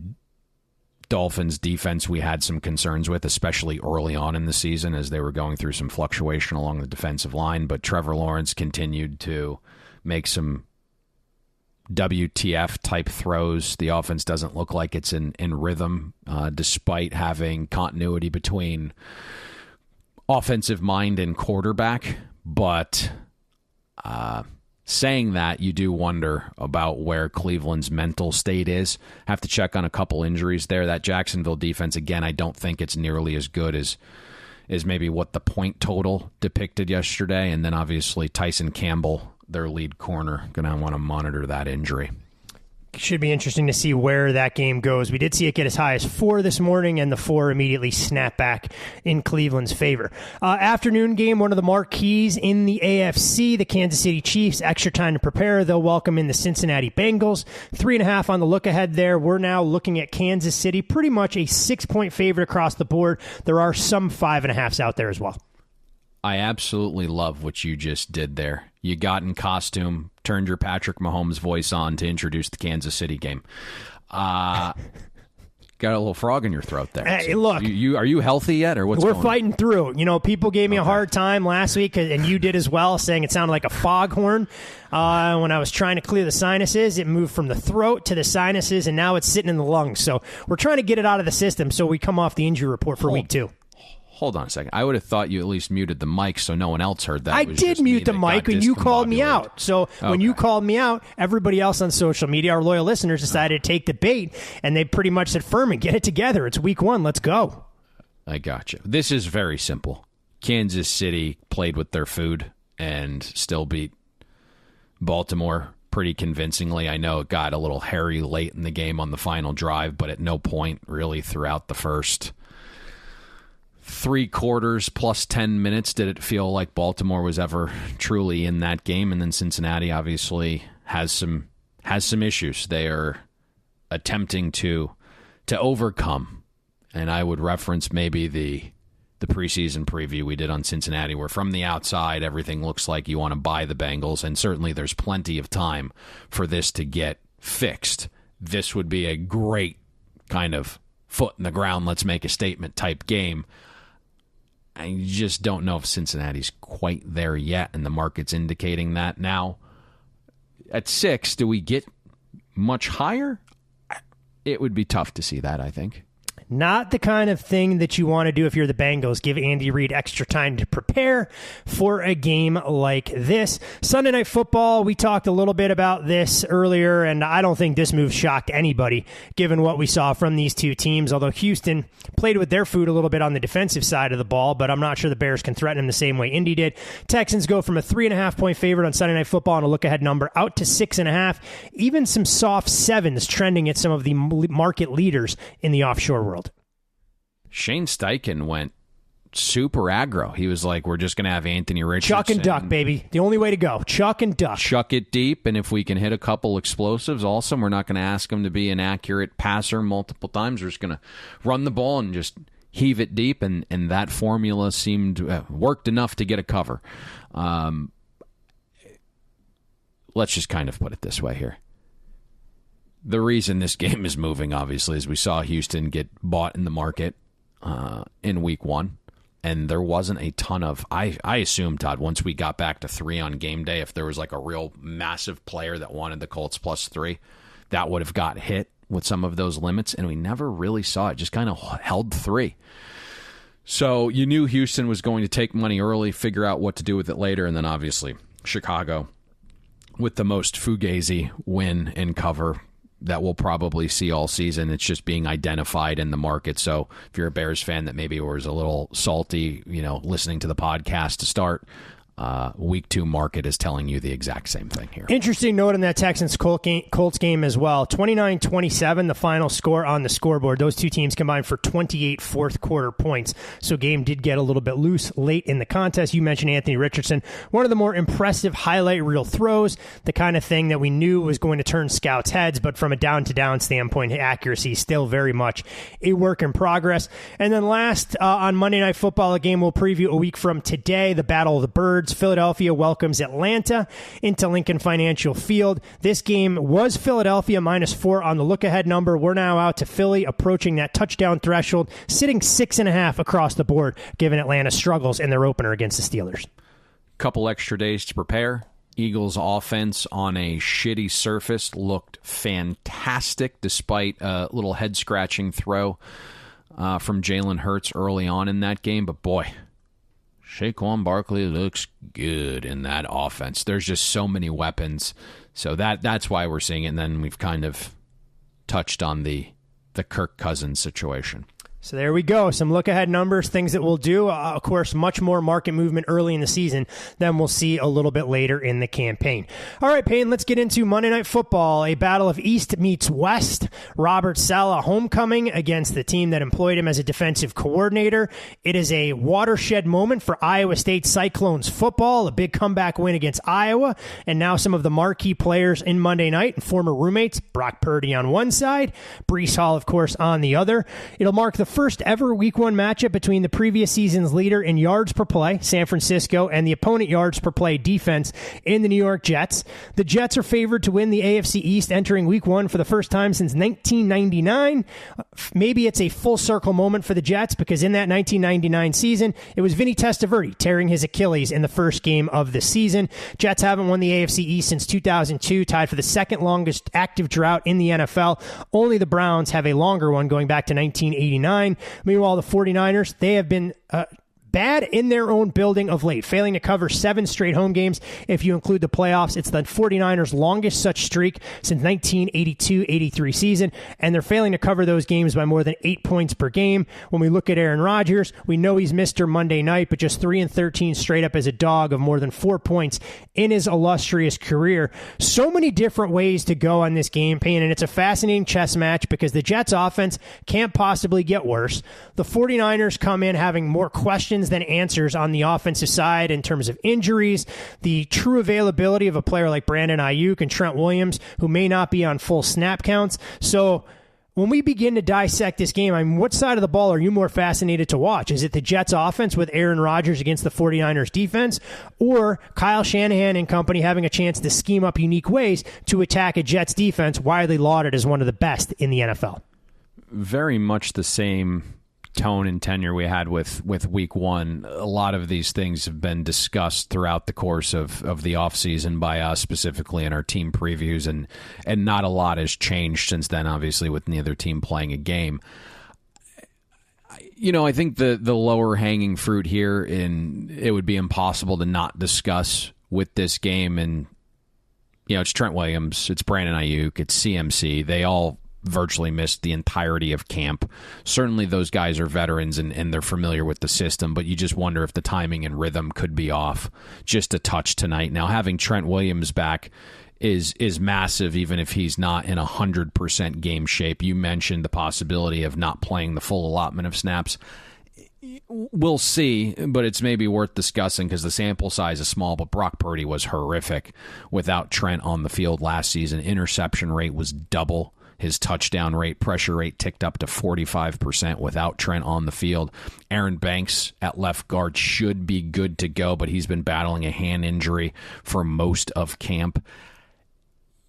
Dolphins defense we had some concerns with, especially early on in the season as they were going through some fluctuation along the defensive line. But Trevor Lawrence continued to make some WTF type throws. The offense doesn't look like it's in rhythm, despite having continuity between offensive mind and quarterback. But saying that, you do wonder about where Cleveland's mental state is. Have to check on a couple injuries there. That Jacksonville defense, again, I don't think it's nearly as good as maybe what the point total depicted yesterday. And then obviously Tyson Campbell, their lead corner, going to want to monitor that injury. Should be interesting to see where that game goes. We did see it get as high as 4 this morning, and the 4 immediately snapped back in Cleveland's favor. Afternoon game, one of the marquees in the AFC, the Kansas City Chiefs, extra time to prepare. They'll welcome in the Cincinnati Bengals. 3.5 on the look ahead there. We're now looking at Kansas City, pretty much a 6-point favorite across the board. There are some 5.5s out there as well. I absolutely love what you just did there. You got in costume, turned your Patrick Mahomes voice on to introduce the Kansas City game. Got a little frog in your throat there. Hey, so look. Are you healthy yet, or what's going on? We're fighting through. You know, people gave me a hard time last week, and you did as well, saying it sounded like a foghorn. When I was trying to clear the sinuses, it moved from the throat to the sinuses, and now it's sitting in the lungs. So we're trying to get it out of the system so we come off the injury report for week 2. Hold on a second. I would have thought you at least muted the mic so no one else heard that. I did mute the mic when you called me out. So when you called me out, everybody else on social media, our loyal listeners, decided to take the bait, and they pretty much said, Fuhrman, get it together. It's week 1. Let's go. I got you. This is very simple. Kansas City played with their food and still beat Baltimore pretty convincingly. I know it got a little hairy late in the game on the final drive, but at no point really throughout the first 3 quarters plus 10 minutes did it feel like Baltimore was ever truly in that game. And then Cincinnati obviously has some issues they are attempting to overcome. And I would reference maybe the preseason preview we did on Cincinnati, where from the outside everything looks like you want to buy the Bengals, and certainly there's plenty of time for this to get fixed. This would be a great kind of foot in the ground, let's make a statement type game. I just don't know if Cincinnati's quite there yet, and the market's indicating that. Now, at 6, do we get much higher? It would be tough to see that, I think. Not the kind of thing that you want to do if you're the Bengals. Give Andy Reid extra time to prepare for a game like this. Sunday Night Football, we talked a little bit about this earlier, and I don't think this move shocked anybody, given what we saw from these two teams, although Houston played with their food a little bit on the defensive side of the ball, but I'm not sure the Bears can threaten them the same way Indy did. Texans go from a 3.5-point favorite on Sunday Night Football on a look-ahead number out to 6.5. Even some soft 7s trending at some of the market leaders in the offshore world. Shane Steichen went super aggro. He was like, we're just going to have Anthony Richardson. Chuck and duck, baby. The only way to go. Chuck and duck. Chuck it deep, and if we can hit a couple explosives, awesome. We're not going to ask him to be an accurate passer multiple times. We're just going to run the ball and just heave it deep, and that formula seemed worked enough to get a cover. Let's just kind of put it this way here. The reason this game is moving, obviously, is we saw Houston get bought in the market in week 1, and there wasn't a ton of, I assume, Todd, once we got back to 3 on game day, if there was like a real massive player that wanted the Colts plus 3, that would have got hit with some of those limits, and we never really saw it. Just kind of held 3. So you knew Houston was going to take money early, figure out what to do with it later, and then obviously Chicago with the most fugazi win and cover that we'll probably see all season. It's just being identified in the market. So if you're a Bears fan that maybe was a little salty, listening to the podcast to start, week 2 market is telling you the exact same thing here. Interesting note on that Texans-Colts game as well. 29-27, the final score on the scoreboard. Those two teams combined for 28 fourth-quarter points. So game did get a little bit loose late in the contest. You mentioned Anthony Richardson. One of the more impressive highlight reel throws, the kind of thing that we knew was going to turn scouts' heads, but from a down-to-down standpoint, accuracy still very much a work in progress. And then last, on Monday Night Football, a game we'll preview a week from today, the Battle of the Birds. thirds, Philadelphia welcomes Atlanta into Lincoln Financial Field. This game was Philadelphia -4 on the look-ahead number. We're now out to Philly approaching that touchdown threshold, sitting 6.5 across the board, given Atlanta struggles in their opener against the Steelers. Couple extra days to prepare. Eagles offense on a shitty surface looked fantastic despite a little head-scratching throw from Jalen Hurts early on in that game. But boy, Saquon Barkley looks good in that offense. There's just so many weapons. So that's why we're seeing it. And then we've kind of touched on the Kirk Cousins situation. So there we go. Some look-ahead numbers, things that we'll do. Of course, much more market movement early in the season than we'll see a little bit later in the campaign. All right, Payne, let's get into Monday Night Football, a battle of East meets West. Robert Saleh homecoming against the team that employed him as a defensive coordinator. It is a watershed moment for Iowa State Cyclones football, a big comeback win against Iowa, and now some of the marquee players in Monday night and former roommates, Brock Purdy on one side, Breece Hall, of course, on the other. It'll mark the first ever Week 1 matchup between the previous season's leader in yards per play, San Francisco, and the opponent yards per play defense in the New York Jets. The Jets are favored to win the AFC East entering Week 1 for the first time since 1999. Maybe it's a full circle moment for the Jets because in that 1999 season, it was Vinny Testaverde tearing his Achilles in the first game of the season. Jets haven't won the AFC East since 2002, tied for the second longest active drought in the NFL. Only the Browns have a longer one going back to 1989. Meanwhile, the 49ers, they have been bad in their own building of late, failing to cover 7 straight home games. If you include the playoffs, it's the 49ers' longest such streak since 1982-83 season, and they're failing to cover those games by more than 8 points per game. When we look at Aaron Rodgers, we know he's Mr. Monday Night, but just 3-13 straight up as a dog of more than 4 points in his illustrious career. So many different ways to go on this game, Payne, and it's a fascinating chess match because the Jets' offense can't possibly get worse. The 49ers come in having more questions than answers on the offensive side in terms of injuries, the true availability of a player like Brandon Ayuk and Trent Williams, who may not be on full snap counts. So when we begin to dissect this game, I mean, what side of the ball are you more fascinated to watch? Is it the Jets offense with Aaron Rodgers against the 49ers defense, or Kyle Shanahan and company having a chance to scheme up unique ways to attack a Jets defense widely lauded as one of the best in the NFL? Very much the same tone and tenure we had with Week 1. A lot of these things have been discussed throughout the course of the offseason by us, specifically in our team previews, and not a lot has changed since then, obviously, with neither team playing a game. You know, I think the lower hanging fruit here, it would be impossible to not discuss with this game, and you know, it's Trent Williams, it's Brandon Ayuk, it's CMC. They all virtually missed the entirety of camp. Certainly those guys are veterans and they're familiar with the system, but you just wonder if the timing and rhythm could be off just a touch tonight. Now, having Trent Williams back is massive, even if he's not in 100% game shape. You mentioned the possibility of not playing the full allotment of snaps. We'll see, but it's maybe worth discussing because the sample size is small, but Brock Purdy was horrific without Trent on the field last season. Interception rate was double his touchdown rate. Pressure rate ticked up to 45% without Trent on the field. Aaron Banks at left guard should be good to go, but he's been battling a hand injury for most of camp.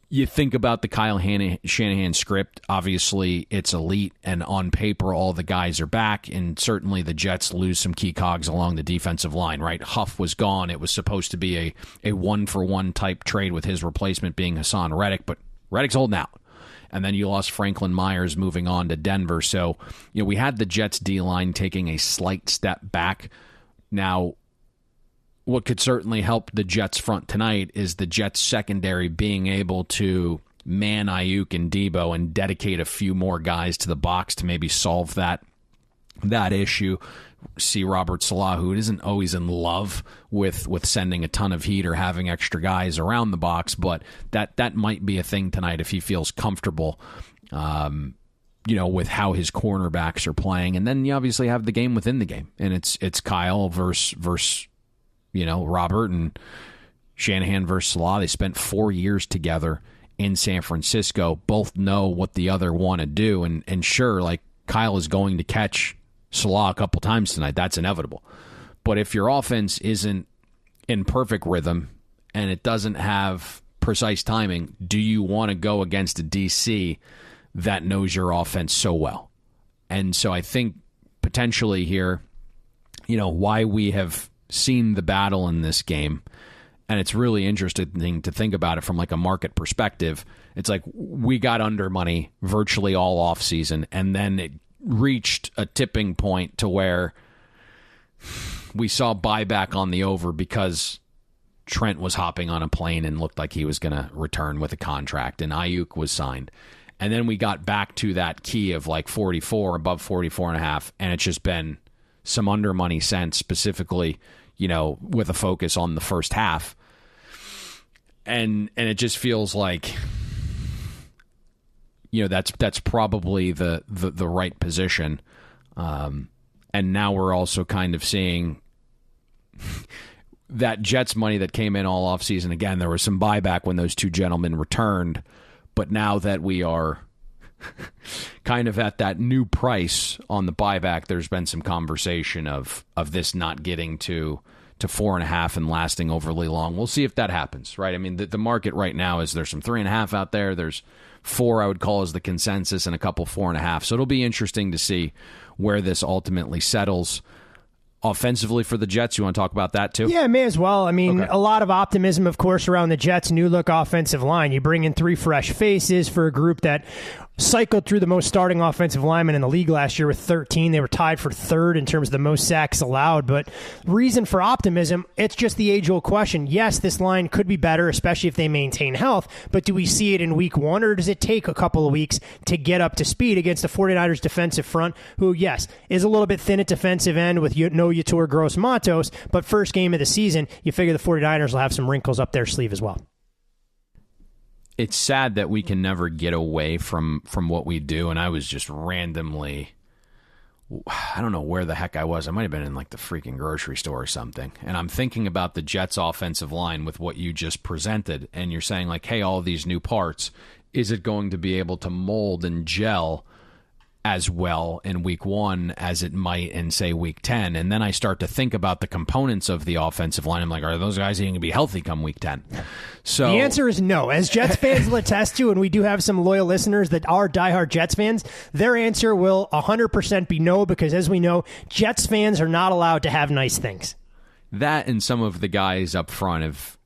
You think about the Kyle Shanahan script. Obviously, it's elite, and on paper, all the guys are back, and certainly the Jets lose some key cogs along the defensive line, right? Huff was gone. It was supposed to be a one-for-one type trade with his replacement being Hassan Reddick, but Reddick's holding out. And then you lost Franklin Myers moving on to Denver. So, you know, we had the Jets D-line taking a slight step back. Now, what could certainly help the Jets front tonight is the Jets secondary being able to man Ayuk and Debo and dedicate a few more guys to the box to maybe solve that issue. See Robert Saleh, who isn't always in love with sending a ton of heat or having extra guys around the box, but that might be a thing tonight if he feels comfortable, with how his cornerbacks are playing. And then you obviously have the game within the game, and it's Kyle versus Robert, and Shanahan versus Saleh. They spent 4 years together in San Francisco. Both know what the other want to do, and sure, like Kyle is going to catch Saleh a couple times tonight. That's inevitable. But if your offense isn't in perfect rhythm and it doesn't have precise timing, do you want to go against a DC that knows your offense so well? And so I think potentially here, why we have seen the battle in this game, and it's really interesting to think about it from like a market perspective. It's like we got under money virtually all off season, and then it reached a tipping point to where we saw buyback on the over because Trent was hopping on a plane and looked like he was going to return with a contract, and Ayuk was signed. And then we got back to that key of like 44, above 44.5, and it's just been some under money sense, specifically, with a focus on the first half. And it just feels like, that's probably the right position. And now we're also kind of seeing that Jets money that came in all offseason. Again, there was some buyback when those two gentlemen returned. But now that we are kind of at that new price on the buyback, there's been some conversation of this not getting to 4.5 and lasting overly long. We'll see if that happens, right? I mean, the market right now is there's some 3.5 out there. There's 4 I would call as the consensus and a couple 4.5. So it'll be interesting to see where this ultimately settles. Offensively for the Jets, you want to talk about that too? Yeah, may as well. I mean, A lot of optimism, of course, around the Jets' new-look offensive line. You bring in 3 fresh faces for a group that cycled through the most starting offensive linemen in the league last year with 13. They were tied for 3rd in terms of the most sacks allowed. But reason for optimism, it's just the age-old question. Yes, this line could be better, especially if they maintain health. But do we see it in week 1, or does it take a couple of weeks to get up to speed against the 49ers defensive front, who, yes, is a little bit thin at defensive end with no Yetur Gross-Matos, but first game of the season, you figure the 49ers will have some wrinkles up their sleeve as well. It's sad that we can never get away from what we do, and I was just randomly, I don't know where the heck I was. I might have been in like the freaking grocery store or something, and I'm thinking about the Jets' offensive line with what you just presented, and you're saying like, hey, all these new parts, is it going to be able to mold and gel as well in week 1 as it might in, say, week 10? And then I start to think about the components of the offensive line. I'm like, are those guys going to be healthy come week 10? So the answer is no. As Jets fans will attest to, and we do have some loyal listeners that are diehard Jets fans, their answer will 100% be no, because as we know, Jets fans are not allowed to have nice things. That and some of the guys up front have,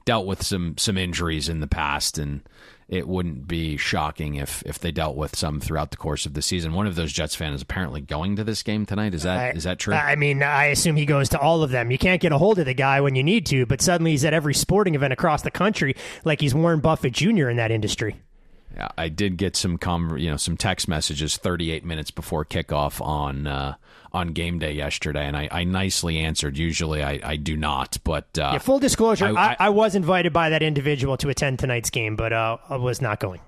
dealt with some injuries in the past, and it wouldn't be shocking if they dealt with some throughout the course of the season. One of those Jets fans is apparently going to this game tonight. Is that true? I mean, I assume he goes to all of them. You can't get a hold of the guy when you need to, but suddenly he's at every sporting event across the country like he's Warren Buffett Jr. in that industry. Yeah, I did get some text messages 38 minutes before kickoff on game day yesterday, and I nicely answered. Usually I do not, but full disclosure, I was invited by that individual to attend tonight's game, but I was not going.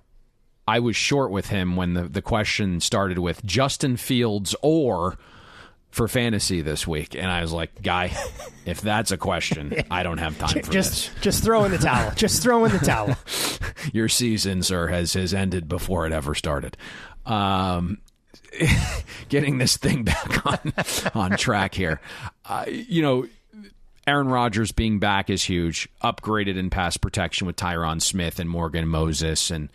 I was short with him when the question started with Justin Fields or for fantasy this week, and I was like, guy, if that's a question, I don't have time for this. Just throw in the towel. Just throw in the towel. Your season, sir, has ended before it ever started. Getting this thing back on track here. Aaron Rodgers being back is huge. Upgraded in pass protection with Tyron Smith and Morgan Moses. And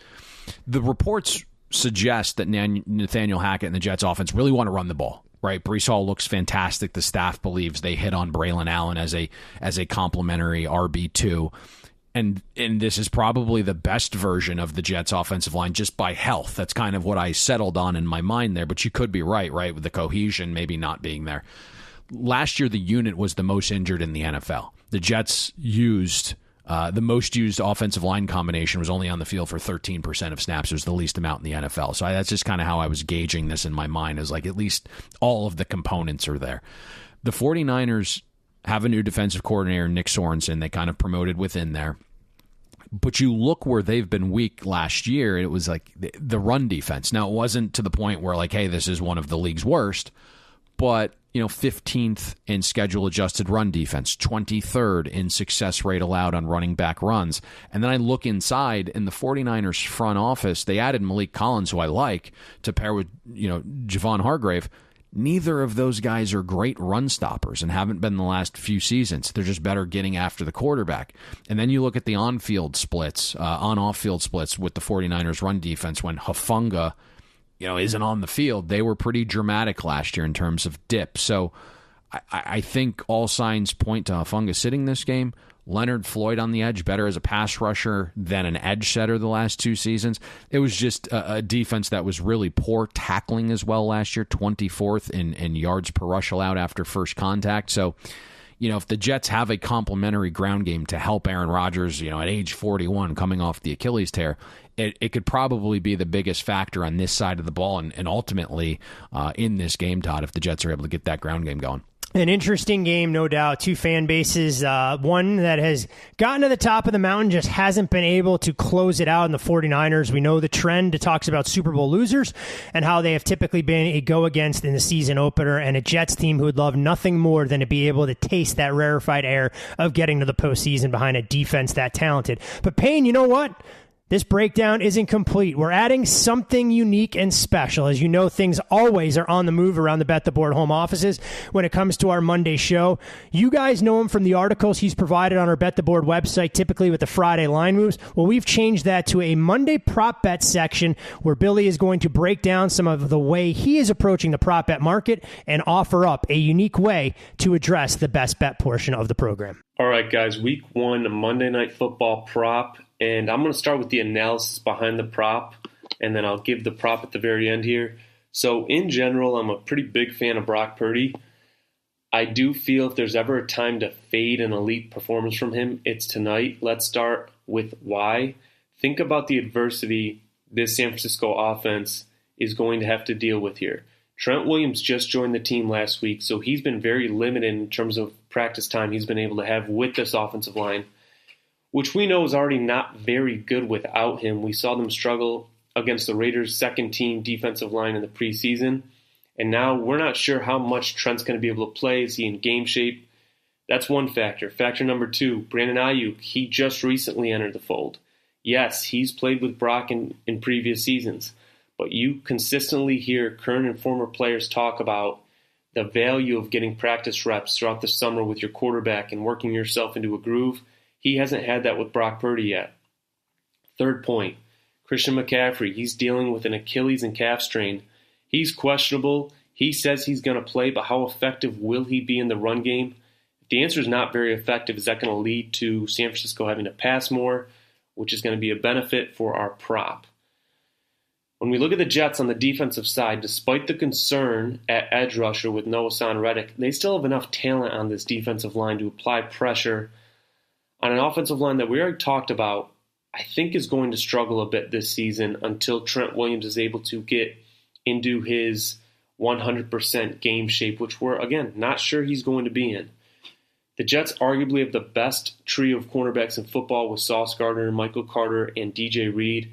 the reports suggest that Nathaniel Hackett and the Jets offense really want to run the ball. Right, Breece Hall looks fantastic. The staff believes they hit on Braylon Allen as a complimentary RB2. And this is probably the best version of the Jets offensive line just by health. That's kind of what I settled on in my mind there. But you could be right, with the cohesion maybe not being there. Last year, the unit was the most injured in the NFL. The Jets used the most used offensive line combination was only on the field for 13% of snaps. It was the least amount in the NFL. So that's just kind of how I was gauging this in my mind, is like at least all of the components are there. The 49ers have a new defensive coordinator, Nick Sorensen. They kind of promoted within there. But you look where they've been weak last year, it was like the run defense. Now, it wasn't to the point where like, hey, this is one of the league's worst, but 15th in schedule-adjusted run defense, 23rd in success rate allowed on running back runs. And then I look inside, in the 49ers front office, they added Malik Collins, who I like, to pair with Javon Hargrave. neither of those guys are great run stoppers and haven't been the last few seasons. They're just better getting after the quarterback. And then you look at the on-field splits, on-off-field splits with the 49ers run defense when Hufanga, isn't on the field. They were pretty dramatic last year in terms of dip. So I think all signs point to Hufanga sitting this game. Leonard Floyd on the edge, better as a pass rusher than an edge setter the last 2 seasons. It was just a defense that was really poor tackling as well last year, 24th in yards per rush allowed after first contact. So, if the Jets have a complementary ground game to help Aaron Rodgers, at age 41 coming off the Achilles tear, it could probably be the biggest factor on this side of the ball and ultimately in this game, Todd, if the Jets are able to get that ground game going. An interesting game, no doubt. 2 fan bases. One that has gotten to the top of the mountain, just hasn't been able to close it out in the 49ers. We know the trend. It talks about Super Bowl losers and how they have typically been a go-against in the season opener, and a Jets team who would love nothing more than to be able to taste that rarefied air of getting to the postseason behind a defense that talented. But Payne, you know what? This breakdown isn't complete. We're adding something unique and special. As you know, things always are on the move around the Bet the Board home offices when it comes to our Monday show. You guys know him from the articles he's provided on our Bet the Board website, typically with the Friday line moves. Well, we've changed that to a Monday prop bet section where Billy is going to break down some of the way he is approaching the prop bet market and offer up a unique way to address the best bet portion of the program. All right, guys, week 1, Monday Night Football prop. And I'm going to start with the analysis behind the prop, and then I'll give the prop at the very end here. So in general, I'm a pretty big fan of Brock Purdy. I do feel if there's ever a time to fade an elite performance from him, it's tonight. Let's start with why. Think about the adversity this San Francisco offense is going to have to deal with here. Trent Williams just joined the team last week, so he's been very limited in terms of practice time he's been able to have with this offensive line, which we know is already not very good without him. We saw them struggle against the Raiders' second-team defensive line in the preseason, and now we're not sure how much Trent's going to be able to play. Is he in game shape? That's one factor. Factor number 2, Brandon Ayuk. He just recently entered the fold. Yes, he's played with Brock in previous seasons, but you consistently hear current and former players talk about the value of getting practice reps throughout the summer with your quarterback and working yourself into a groove. He hasn't had that with Brock Purdy yet. Third point, Christian McCaffrey. He's dealing with an Achilles and calf strain. He's questionable. He says he's going to play, but how effective will he be in the run game? If the answer is not very effective, is that going to lead to San Francisco having to pass more, which is going to be a benefit for our prop? When we look at the Jets on the defensive side, despite the concern at edge rusher with Noah Reddick, they still have enough talent on this defensive line to apply pressure on an offensive line that we already talked about, I think is going to struggle a bit this season until Trent Williams is able to get into his 100% game shape, which we're, again, not sure he's going to be in. The Jets arguably have the best trio of cornerbacks in football with Sauce Gardner, Michael Carter, and DJ Reed,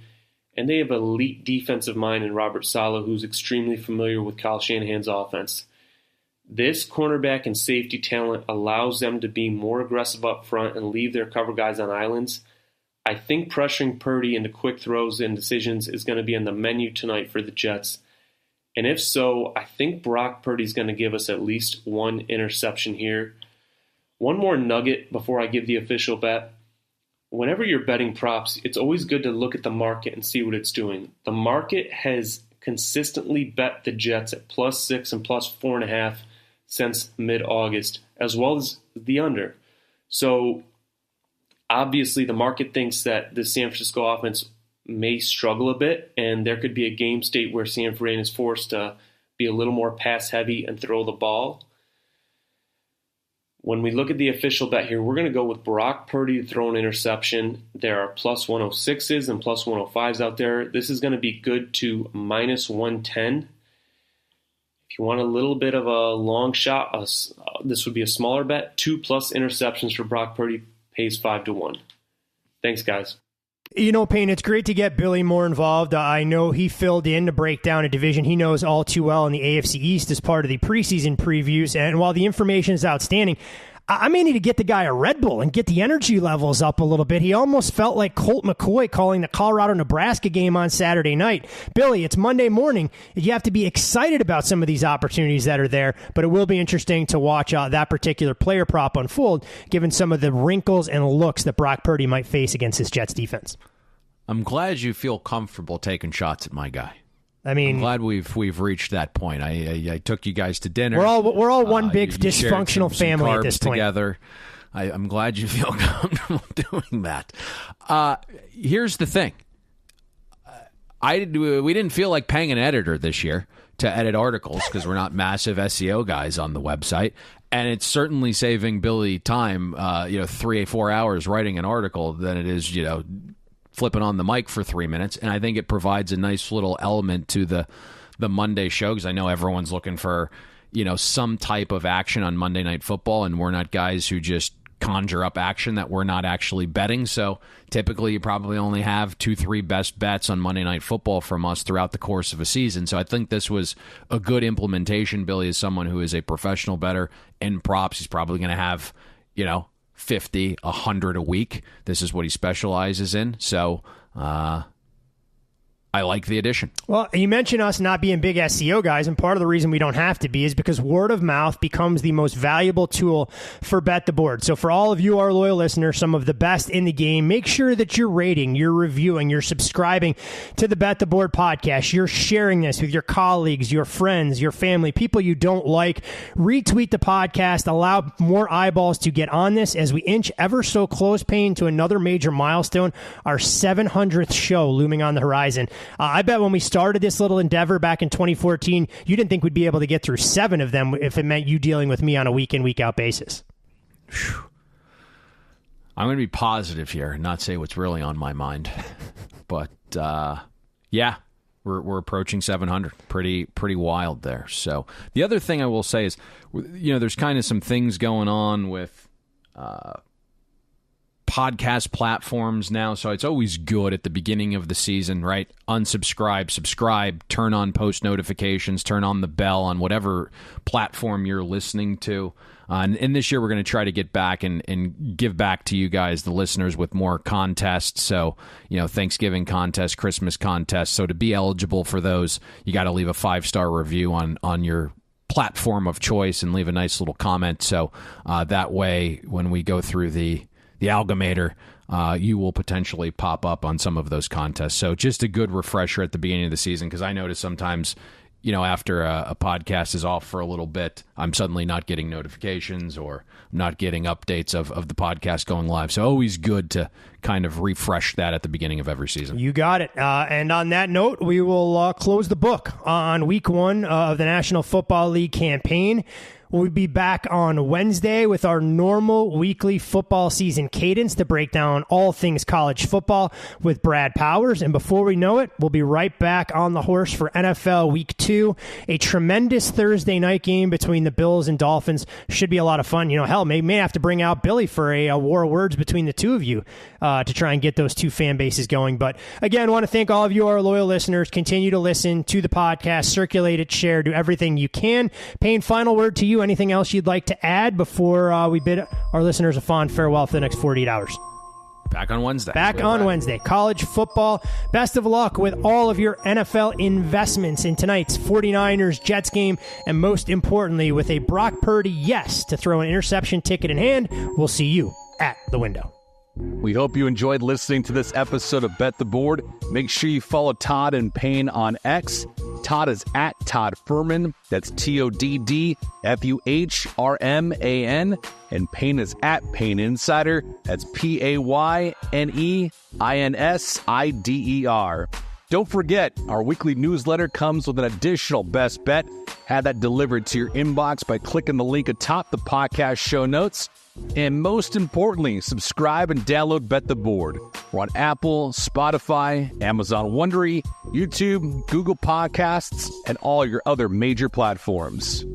and they have elite defensive mind in Robert Saleh, who's extremely familiar with Kyle Shanahan's offense. This cornerback and safety talent allows them to be more aggressive up front and leave their cover guys on islands. I think pressuring Purdy into quick throws and decisions is going to be on the menu tonight for the Jets. And if so, I think Brock Purdy's going to give us at least 1 interception here. One more nugget before I give the official bet. Whenever you're betting props, it's always good to look at the market and see what it's doing. The market has consistently bet the Jets at +6 and +4.5 since mid-August, as well as the under. So obviously the market thinks that the San Francisco offense may struggle a bit, and there could be a game state where San Fran is forced to be a little more pass-heavy and throw the ball. When we look at the official bet here, we're going to go with Brock Purdy to throw an interception. There are +106s and +105s out there. This is going to be good to -110. If you want a little bit of a long shot, this would be a smaller bet. 2+ interceptions for Brock Purdy pays 5-1. Thanks, guys. You know, Payne, it's great to get Billy more involved. I know he filled in to break down a division he knows all too well in the AFC East as part of the preseason previews. And while the information is outstanding, I may need to get the guy a Red Bull and get the energy levels up a little bit. He almost felt like Colt McCoy calling the Colorado-Nebraska game on Saturday night. Billy, it's Monday morning. You have to be excited about some of these opportunities that are there, but it will be interesting to watch that particular player prop unfold, given some of the wrinkles and looks that Brock Purdy might face against his Jets defense. I'm glad you feel comfortable taking shots at my guy. I mean, I'm glad we've reached that point. I took you guys to dinner. We're all one big you dysfunctional some We carbs at this point. Together. I'm glad you feel comfortable doing that. Here's the thing. We didn't feel like paying an editor this year to edit articles because we're not massive SEO guys on the website, and it's certainly saving Billy time. 3-4 hours writing an article than it is flipping on the mic for 3 minutes, and I think it provides a nice little element to the Monday show because I know everyone's looking for some type of action on Monday Night Football, and we're not guys who just conjure up action that we're not actually betting. So typically you probably only have 2-3 best bets on Monday Night Football from us throughout the course of a season. So I think this was a good implementation. Billy is someone who is a professional bettor in props. He's probably going to have 50, 100 a week. This is what he specializes in. So I like the addition. Well, you mentioned us not being big SEO guys, and part of the reason we don't have to be is because word of mouth becomes the most valuable tool for Bet the Board. So for all of you, our loyal listeners, some of the best in the game, make sure that you're rating, you're reviewing, you're subscribing to the Bet the Board podcast. You're sharing this with your colleagues, your friends, your family, people you don't like. Retweet the podcast. Allow more eyeballs to get on this as we inch ever so close, Payne, to another major milestone, our 700th show looming on the horizon. I bet when we started this little endeavor back in 2014, you didn't think we'd be able to get through 7 of them if it meant you dealing with me on a week-in, week-out basis. Whew. I'm going to be positive here and not say what's really on my mind. But, yeah, we're approaching 700. Pretty wild there. So the other thing I will say is, there's kind of some things going on with podcast platforms now, so it's always good at the beginning of the season, right? Unsubscribe, subscribe, turn on post notifications, turn on the bell on whatever platform you're listening to. And this year we're going to try to get back and give back to you guys, the listeners, with more contests. So, Thanksgiving contest, Christmas contest. So to be eligible for those, you got to leave a 5-star review on your platform of choice and leave a nice little comment. So that way, when we go through the Algomator, you will potentially pop up on some of those contests. So just a good refresher at the beginning of the season, because I notice sometimes, after a podcast is off for a little bit, I'm suddenly not getting notifications or not getting updates of the podcast going live. So always good to kind of refresh that at the beginning of every season. You got it. And on that note, we will close the book on week 1 of the National Football League campaign. We'll be back on Wednesday with our normal weekly football season cadence to break down all things college football with Brad Powers. And before we know it, we'll be right back on the horse for NFL Week 2. A tremendous Thursday night game between the Bills and Dolphins. Should be a lot of fun. Hell, may have to bring out Billy for a war of words between the two of you to try and get those two fan bases going. But again, I want to thank all of you, our loyal listeners. Continue to listen to the podcast, circulate it, share, do everything you can. Payne, final word to you. Anything else you'd like to add before we bid our listeners a fond farewell for the next 48 hours? Back on Wednesday. Wednesday. College football. Best of luck with all of your NFL investments in tonight's 49ers Jets game. And most importantly, with a Brock Purdy yes to throw an interception ticket in hand, we'll see you at the window. We hope you enjoyed listening to this episode of Bet the Board. Make sure you follow Todd and Payne on X. Todd is at Todd Fuhrman. That's TODDFUHRMAN. And Payne is at Payne Insider. That's PAYNEINSIDER. Don't forget, our weekly newsletter comes with an additional best bet. Have that delivered to your inbox by clicking the link atop the podcast show notes. And most importantly, subscribe and download Bet the Board. We're on Apple, Spotify, Amazon Wondery, YouTube, Google Podcasts, and all your other major platforms.